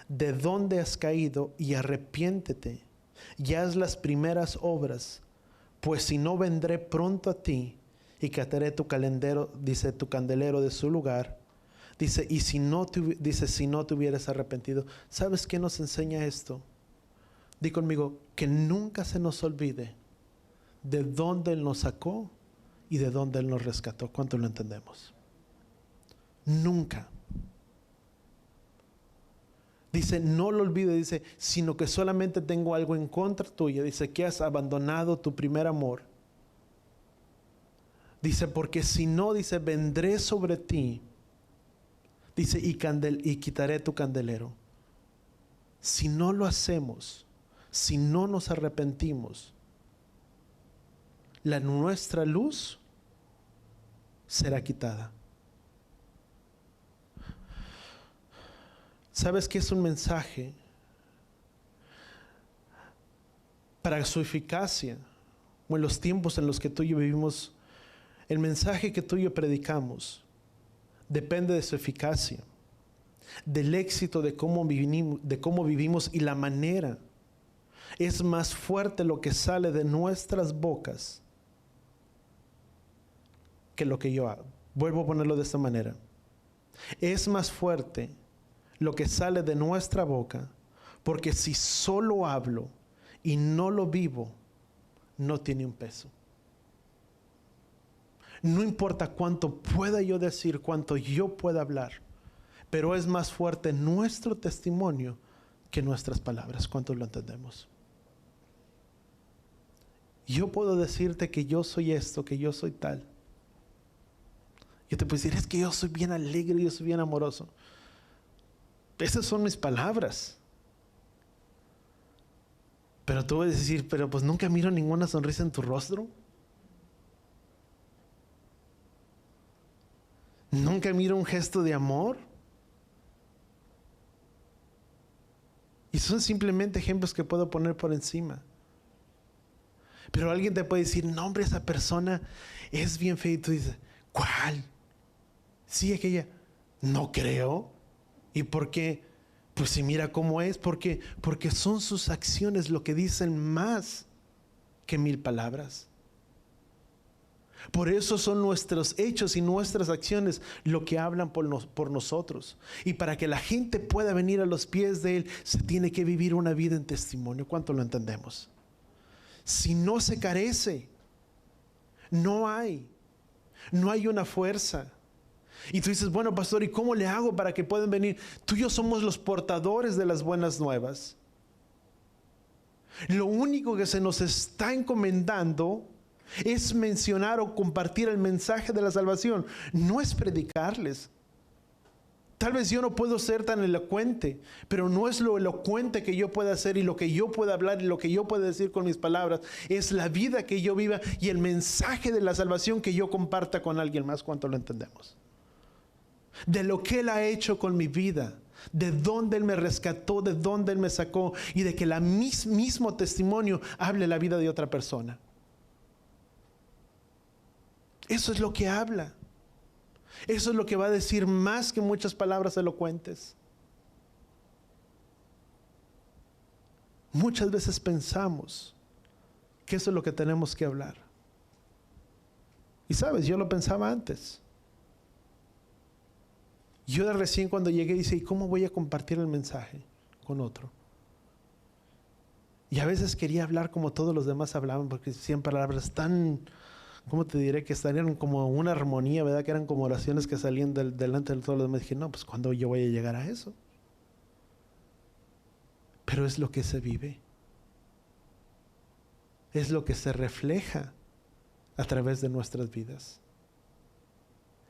de dónde has caído y arrepiéntete y haz las primeras obras, pues si no, vendré pronto a ti y quitaré tu candelero de su lugar. Dice, y si no te hubieras arrepentido. ¿Sabes qué nos enseña esto? Di conmigo: que nunca se nos olvide de dónde Él nos sacó y de dónde Él nos rescató. ¿Cuánto lo entendemos? Nunca. Dice, no lo olvide, dice, sino que solamente tengo algo en contra tuya. Dice, que has abandonado tu primer amor. Dice, porque si no, dice, vendré sobre ti. Dice, y quitaré tu candelero. Si no lo hacemos, si no nos arrepentimos, nuestra luz será quitada. ¿Sabes qué es un mensaje? Para su eficacia, o en los tiempos en los que tú y yo vivimos, el mensaje que tú y yo predicamos depende de su eficacia, del éxito de cómo vivimos y la manera. Es más fuerte lo que sale de nuestras bocas que lo que yo hago. Vuelvo a ponerlo de esta manera. Es más fuerte lo que sale de nuestra boca, porque si solo hablo y no lo vivo, no tiene un peso. No importa cuánto pueda yo decir, cuánto yo pueda hablar, pero es más fuerte nuestro testimonio que nuestras palabras. ¿Cuántos lo entendemos? Yo puedo decirte que yo soy esto, que yo soy tal. Yo te puedo decir, es que yo soy bien alegre, yo soy bien amoroso. Esas son mis palabras. Pero tú vas a decir, pero pues nunca miro ninguna sonrisa en tu rostro. Nunca miro un gesto de amor. Y son simplemente ejemplos que puedo poner por encima. Pero alguien te puede decir, no hombre, esa persona es bien fea. Y tú dices, ¿cuál? Sí, aquella. No creo. ¿Y por qué? Pues si mira cómo es. Porque son sus acciones lo que dicen más que 1000 palabras. Por eso son nuestros hechos y nuestras acciones lo que hablan por nosotros. Y para que la gente pueda venir a los pies de Él, se tiene que vivir una vida en testimonio. ¿Cuánto lo entendemos? Si no se carece, no hay una fuerza. Y tú dices, bueno, pastor, ¿y cómo le hago para que puedan venir? Tú y yo somos los portadores de las buenas nuevas. Lo único que se nos está encomendando es mencionar o compartir el mensaje de la salvación. No es predicarles. Tal vez yo no puedo ser tan elocuente, pero no es lo elocuente que yo pueda hacer y lo que yo pueda hablar y lo que yo pueda decir con mis palabras. Es la vida que yo viva y el mensaje de la salvación que yo comparta con alguien más. ¿Cuánto lo entendemos? De lo que Él ha hecho con mi vida, de dónde Él me rescató, de dónde Él me sacó, y de que el mismo testimonio hable la vida de otra persona. Eso es lo que habla. Eso es lo que va a decir más que muchas palabras elocuentes. Muchas veces pensamos que eso es lo que tenemos que hablar. Y sabes, yo lo pensaba antes. Yo de recién cuando llegué dije, ¿y cómo voy a compartir el mensaje con otro? Y a veces quería hablar como todos los demás hablaban, porque decían palabras tan, ¿cómo te diré? Que estarían como una armonía, ¿verdad? Que eran como oraciones que salían delante de todos los demás. Dije, no, pues ¿cuándo yo voy a llegar a eso? Pero es lo que se vive. Es lo que se refleja a través de nuestras vidas.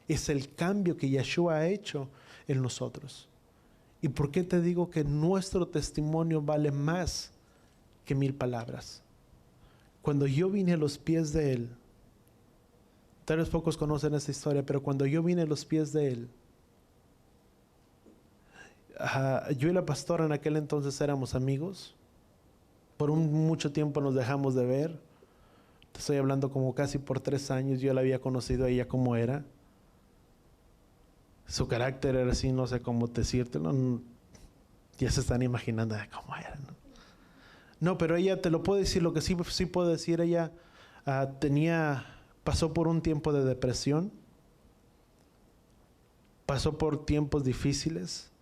Es el cambio que Yeshua ha hecho en nosotros. ¿Y por qué te digo que nuestro testimonio vale más que 1000 palabras? Cuando yo vine a los pies de Él, tal vez pocos conocen esta historia, pero cuando yo vine a los pies de Él, yo y la pastora en aquel entonces éramos amigos. Por mucho tiempo nos dejamos de ver. Te estoy hablando como casi por 3 años. Yo la había conocido a ella como era. Su carácter era así, no sé cómo decírtelo. Ya se están imaginando cómo era, ¿no? No, pero ella, te lo puedo decir, lo que sí puedo decir, ella pasó por un tiempo de depresión, pasó por tiempos difíciles,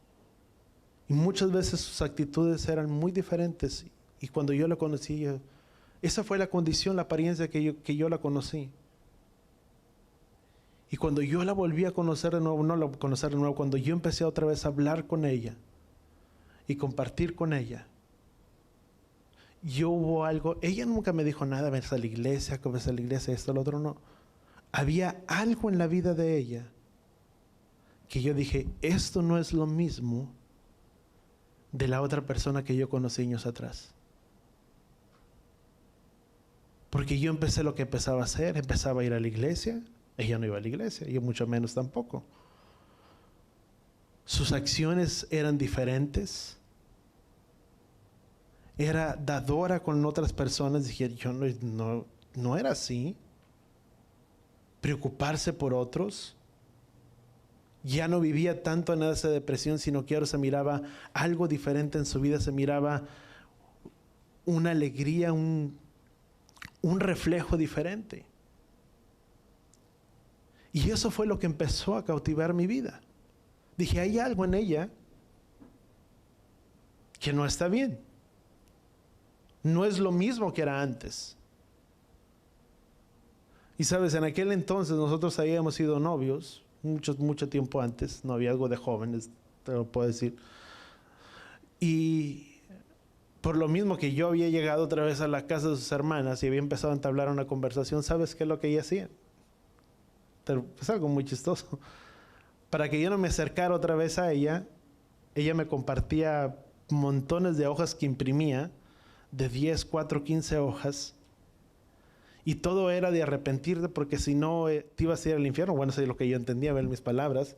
y muchas veces sus actitudes eran muy diferentes. Y cuando yo la conocí, esa fue la condición, la apariencia que yo la conocí. Y cuando yo la volví a conocer de nuevo, cuando yo empecé otra vez a hablar con ella y compartir con ella, hubo algo. Ella nunca me dijo nada, ves a la iglesia, esto, lo otro, no. Había algo en la vida de ella que yo dije, esto no es lo mismo de la otra persona que yo conocí años atrás. Porque yo empecé lo que empezaba a hacer, empezaba a ir a la iglesia. Ella no iba a la iglesia, yo mucho menos tampoco. sus acciones eran diferentes. Era dadora con otras personas. Dije, yo no era así. Preocuparse por otros. Ya no vivía tanto en esa depresión, sino que ahora se miraba algo diferente en su vida. Se miraba una alegría, un reflejo diferente. Y eso fue lo que empezó a cautivar mi vida. Dije, hay algo en ella que no está bien. No es lo mismo que era antes. Y sabes, en aquel entonces nosotros habíamos sido novios, mucho tiempo antes, noviazgo de jóvenes, te lo puedo decir. Y por lo mismo que yo había llegado otra vez a la casa de sus hermanas y había empezado a entablar una conversación, ¿sabes qué es lo que ella hacía? Es algo muy chistoso. Para que yo no me acercara otra vez a ella, ella me compartía montones de hojas que imprimía, de 10, 4, 15 hojas. Y todo era de arrepentirte porque si no te ibas a ir al infierno. Bueno, eso es lo que yo entendía, ver mis palabras.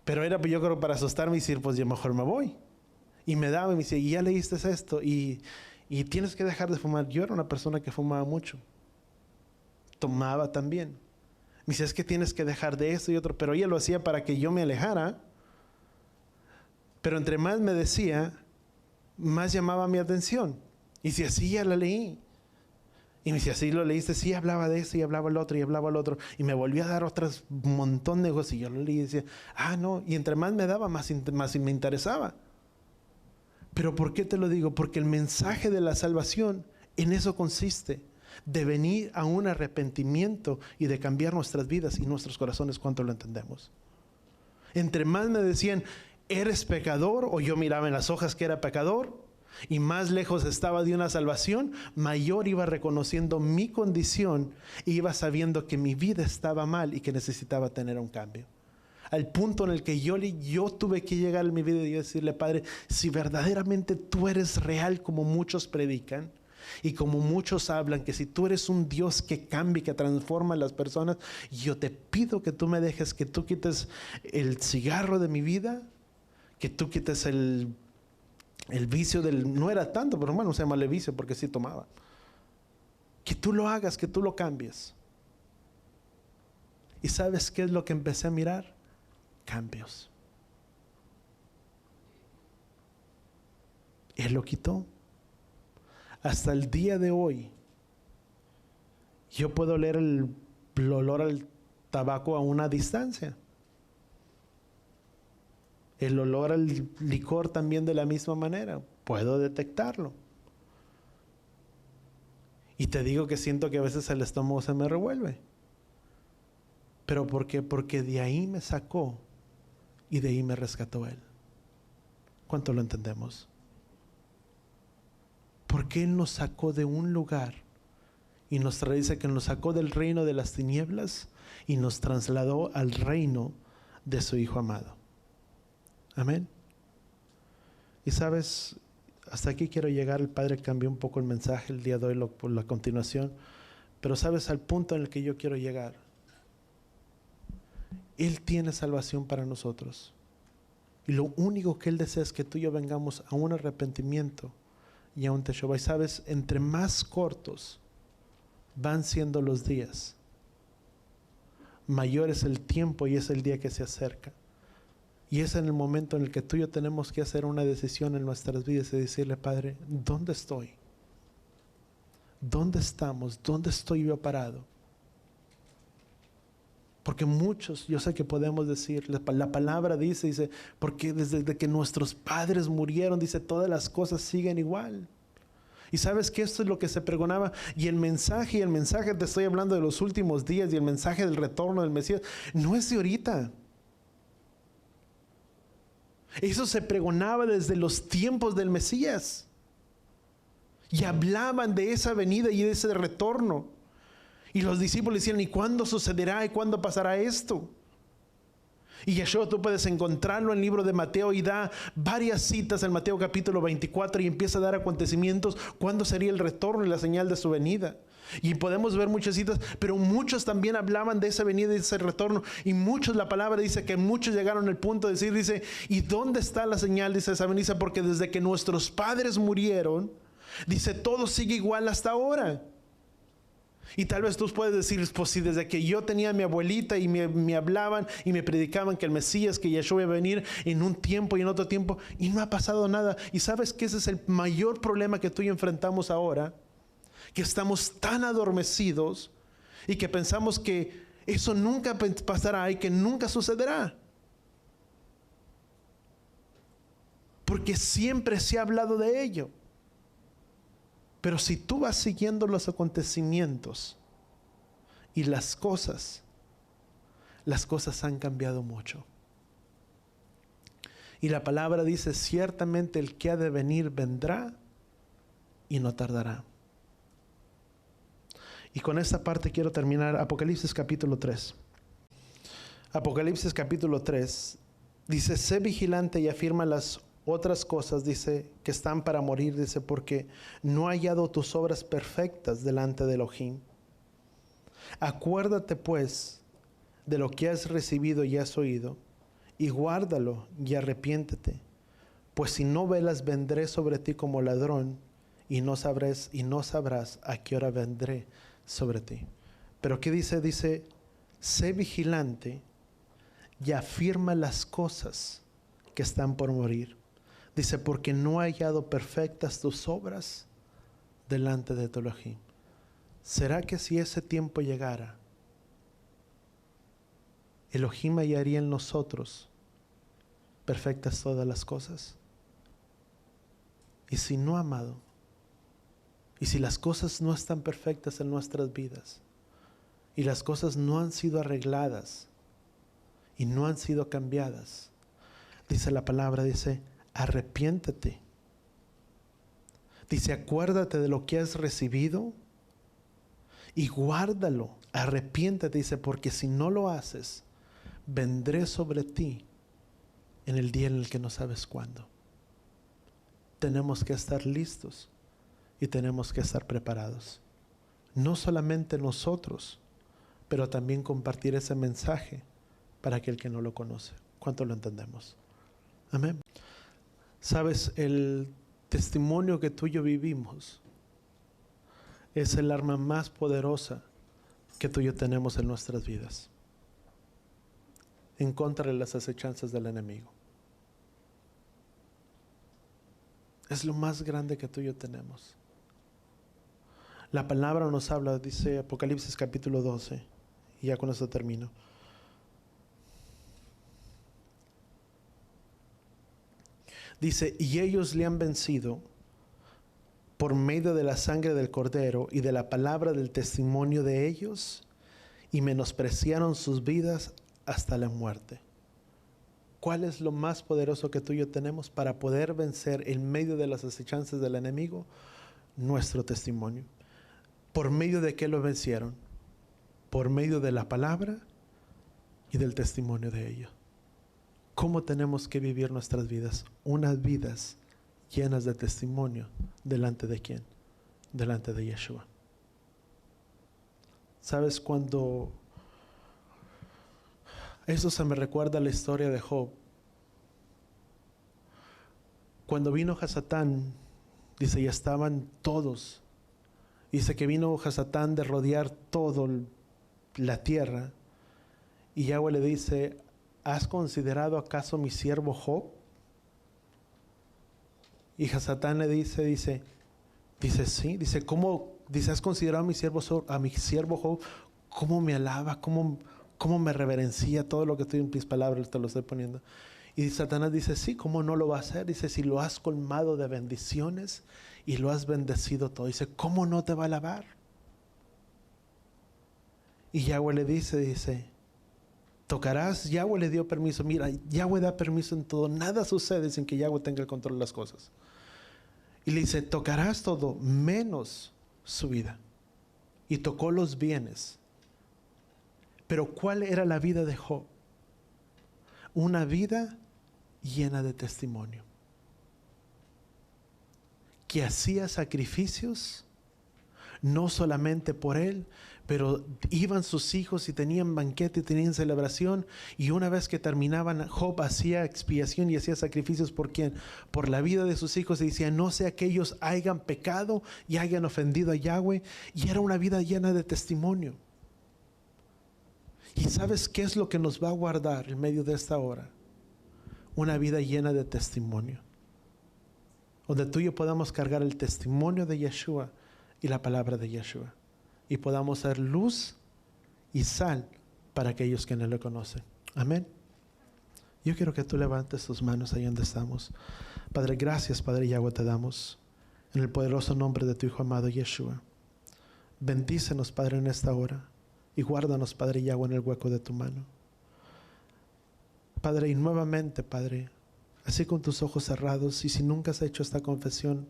Pero era, yo creo, para asustarme y decir, pues yo mejor me voy. Y me daba y me decía, ¿y ya leíste esto? Y tienes que dejar de fumar. Yo era una persona que fumaba mucho. Tomaba también. Me decía, es que tienes que dejar de esto y otro. Pero ella lo hacía para que yo me alejara. Pero entre más me decía, más llamaba mi atención. Y si así ya la leí. Y me decía, ¿sí lo leíste? Sí, hablaba de eso y hablaba el otro y hablaba el otro. Y me volvió a dar otros montón de cosas. Y yo lo leí y decía, no. Y entre más me daba, más me interesaba. Pero ¿por qué te lo digo? Porque el mensaje de la salvación en eso consiste. De venir a un arrepentimiento y de cambiar nuestras vidas y nuestros corazones. ¿Cuánto lo entendemos? Entre más me decían, ¿eres pecador? O yo miraba en las hojas que era pecador. Y más lejos estaba de una salvación, mayor iba reconociendo mi condición e iba sabiendo que mi vida estaba mal y que necesitaba tener un cambio. Al punto en el que yo tuve que llegar en mi vida y decirle, Padre, si verdaderamente tú eres real como muchos predican y como muchos hablan, que si tú eres un Dios que cambia, que transforma a las personas, yo te pido que tú me dejes, que tú quites el cigarro de mi vida, que tú quites el vicio no era tanto, pero bueno, se llama el vicio porque sí tomaba. Que tú lo hagas, que tú lo cambies. ¿Y sabes qué es lo que empecé a mirar? Cambios. Él lo quitó. Hasta el día de hoy, yo puedo oler el olor al tabaco a una distancia. El olor al licor también de la misma manera. Puedo detectarlo. Y te digo que siento que a veces el estómago se me revuelve. ¿Pero por qué? Porque de ahí me sacó y de ahí me rescató Él. ¿Cuánto lo entendemos? Porque Él nos sacó de un lugar y nos dice que nos sacó del reino de las tinieblas y nos trasladó al reino de su Hijo amado. Amén. Y sabes, hasta aquí quiero llegar. El Padre cambió un poco el mensaje el día de hoy por la continuación. Pero sabes, al punto en el que yo quiero llegar. Él tiene salvación para nosotros. Y lo único que Él desea es que tú y yo vengamos a un arrepentimiento y a un teshuva. Y sabes, entre más cortos van siendo los días, mayor es el tiempo y es el día que se acerca. Y es en el momento en el que tú y yo tenemos que hacer una decisión en nuestras vidas y decirle, Padre, ¿dónde estoy? ¿Dónde estamos? ¿Dónde estoy yo parado? Porque muchos, yo sé que podemos decir, la palabra dice, porque desde que nuestros padres murieron, dice, todas las cosas siguen igual. Y sabes que esto es lo que se pregonaba. Y el mensaje te estoy hablando de los últimos días y el mensaje del retorno del Mesías, no es de ahorita. Eso se pregonaba desde los tiempos del Mesías. Y hablaban de esa venida y de ese retorno. Y los discípulos decían, ¿y cuándo sucederá? ¿Y cuándo pasará esto? Y Yeshua, tú puedes encontrarlo en el libro de Mateo y da varias citas en Mateo capítulo 24 y empieza a dar acontecimientos. ¿Cuándo sería el retorno y la señal de su venida? Y podemos ver muchas citas, pero muchos también hablaban de esa venida y de ese retorno. Y muchos, la palabra dice que muchos llegaron al punto de decir, dice, ¿y dónde está la señal? Dice esa venida, porque desde que nuestros padres murieron, dice, todo sigue igual hasta ahora. Y tal vez tú puedes decir, pues si desde que yo tenía a mi abuelita y me hablaban y me predicaban que el Mesías, que Yeshua iba a venir en un tiempo y en otro tiempo, y no ha pasado nada. Y sabes que ese es el mayor problema que tú y yo enfrentamos ahora, que estamos tan adormecidos y que pensamos que eso nunca pasará y que nunca sucederá. Porque siempre se ha hablado de ello. Pero si tú vas siguiendo los acontecimientos y las cosas han cambiado mucho. Y la palabra dice, ciertamente el que ha de venir vendrá y no tardará. Y con esta parte quiero terminar. Apocalipsis capítulo 3. Apocalipsis capítulo 3 dice, sé vigilante y afirma las otras cosas, dice, que están para morir, dice, porque no ha hallado tus obras perfectas delante de Elohim. Acuérdate pues de lo que has recibido y has oído, y guárdalo y arrepiéntete, pues si no velas vendré sobre ti como ladrón, y no sabrás a qué hora vendré sobre ti. Pero ¿qué dice? Dice, sé vigilante y afirma las cosas que están por morir. Dice, porque no ha hallado perfectas tus obras delante de tu Elohim. ¿Será que si ese tiempo llegara, Elohim hallaría en nosotros perfectas todas las cosas? Y si no, amado, y si las cosas no están perfectas en nuestras vidas, y las cosas no han sido arregladas, y no han sido cambiadas, dice la palabra, dice, arrepiéntete. Dice, acuérdate de lo que has recibido y guárdalo. Arrepiéntete, dice, porque si no lo haces, vendré sobre ti en el día en el que no sabes cuándo. Tenemos que estar listos y tenemos que estar preparados. No solamente nosotros, pero también compartir ese mensaje para aquel que no lo conoce. ¿Cuánto lo entendemos? Amén. Sabes, el testimonio que tú y yo vivimos es el arma más poderosa que tú y yo tenemos en nuestras vidas, en contra de las acechanzas del enemigo. Es lo más grande que tú y yo tenemos. La palabra nos habla, dice Apocalipsis capítulo 12, y ya con esto termino. Dice, y ellos le han vencido por medio de la sangre del Cordero y de la palabra del testimonio de ellos, y menospreciaron sus vidas hasta la muerte. ¿Cuál es lo más poderoso que tú y yo tenemos para poder vencer en medio de las acechanzas del enemigo? Nuestro testimonio. ¿Por medio de qué lo vencieron? Por medio de la palabra y del testimonio de ellos. ¿Cómo tenemos que vivir nuestras vidas? Unas vidas llenas de testimonio. ¿Delante de quién? Delante de Yeshua. ¿Sabes cuando? Eso se me recuerda a la historia de Job. Cuando vino Hasatán, dice, ya estaban todos. Dice que vino Hasatán de rodear toda la tierra. Y Yahweh le dice, ¿has considerado acaso mi siervo Job? Y Hasatán le dice, sí, dice, ¿cómo? Dice, ¿has considerado a mi siervo Job? ¿Cómo me alaba? ¿Cómo me reverencia? Todo lo que estoy en mis palabras te lo estoy poniendo. Y Satanás dice, sí, ¿cómo no lo va a hacer? Dice, si lo has colmado de bendiciones y lo has bendecido todo. Dice, ¿cómo no te va a alabar? Y Yahweh le dice, tocarás. Yahweh le dio permiso. Mira, Yahweh da permiso en todo. Nada sucede sin que Yahweh tenga el control de las cosas. Y le dice, tocarás todo menos su vida. Y tocó los bienes. Pero ¿cuál era la vida de Job? Una vida llena de testimonio. Que hacía sacrificios no solamente por él, pero iban sus hijos y tenían banquete y tenían celebración. Y una vez que terminaban, Job hacía expiación y hacía sacrificios por quién, por la vida de sus hijos, y decía, no sea que ellos hayan pecado y hayan ofendido a Yahweh. Y era una vida llena de testimonio. ¿Y sabes qué es lo que nos va a guardar en medio de esta hora? Una vida llena de testimonio, donde tú y yo podamos cargar el testimonio de Yeshua y la palabra de Yeshua, y podamos ser luz y sal para aquellos que no lo conocen. Amén. Yo quiero que tú levantes tus manos ahí donde estamos. Padre, gracias, Padre Yahweh, te damos en el poderoso nombre de tu Hijo amado Yeshua. Bendícenos, Padre, en esta hora, y guárdanos, Padre Yahweh, en el hueco de tu mano. Padre, y nuevamente, Padre, así con tus ojos cerrados, y si nunca has hecho esta confesión,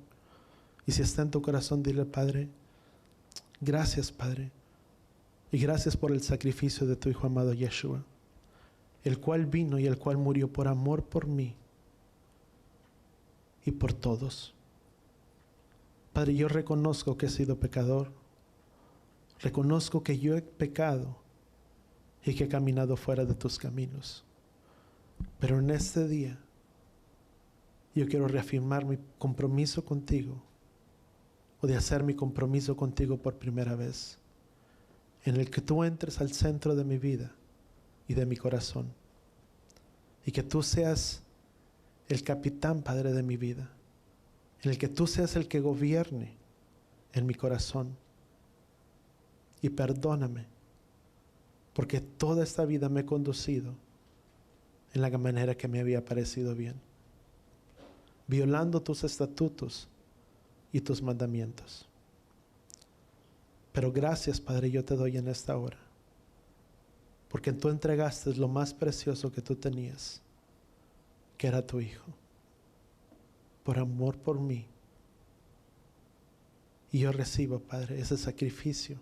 y si está en tu corazón, dile, Padre, gracias, Padre, y gracias por el sacrificio de tu Hijo amado Yeshua, el cual vino y el cual murió por amor por mí y por todos. Padre, yo reconozco que he sido pecador, reconozco que yo he pecado y que he caminado fuera de tus caminos. Pero en este día, yo quiero reafirmar mi compromiso contigo, o de hacer mi compromiso contigo por primera vez, en el que tú entres al centro de mi vida y de mi corazón, y que tú seas el capitán, Padre, de mi vida, en el que tú seas el que gobierne en mi corazón. Y perdóname, porque toda esta vida me he conducido en la manera que me había parecido bien, violando tus estatutos y tus mandamientos. Pero gracias, Padre, yo te doy en esta hora, porque tú entregaste lo más precioso que tú tenías, que era tu Hijo, por amor por mí. Y yo recibo, Padre, ese sacrificio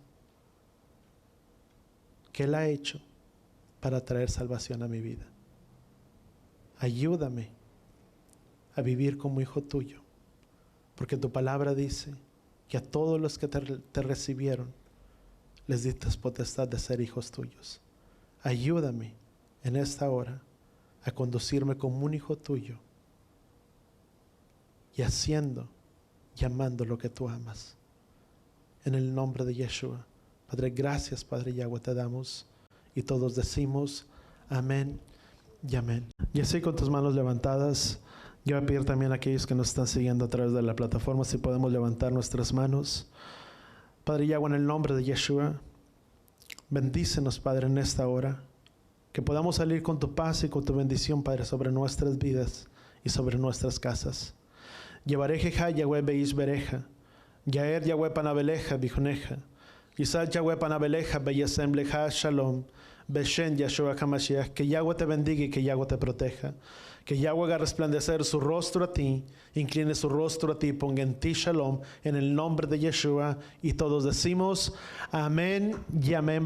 que Él ha hecho para traer salvación a mi vida. Ayúdame a vivir como hijo tuyo, porque tu palabra dice que a todos los que te recibieron les diste potestad de ser hijos tuyos. Ayúdame en esta hora a conducirme como un hijo tuyo y haciendo, llamando lo que tú amas. En el nombre de Yeshua. Padre, gracias, Padre Yahweh, te damos, y todos decimos amén y amén. Y así, con tus manos levantadas, yo voy a pedir también a aquellos que nos están siguiendo a través de la plataforma, si podemos levantar nuestras manos. Padre Yahweh, en el nombre de Yeshua, bendícenos, Padre, en esta hora, que podamos salir con tu paz y con tu bendición, Padre, sobre nuestras vidas y sobre nuestras casas. Yevarejeja Yahweh Beish Bereja, Yaer Yahweh Panabeleja Bijuneja, Yisal Yahweh Panabeleja Beyesem Leja Shalom, Beshen Yahshua HaMashiach. Que Yahweh te bendiga y que Yahweh te proteja. Que Yahweh haga resplandecer su rostro a ti, incline su rostro a ti, ponga en ti Shalom, en el nombre de Yeshua. Y todos decimos amén y amén.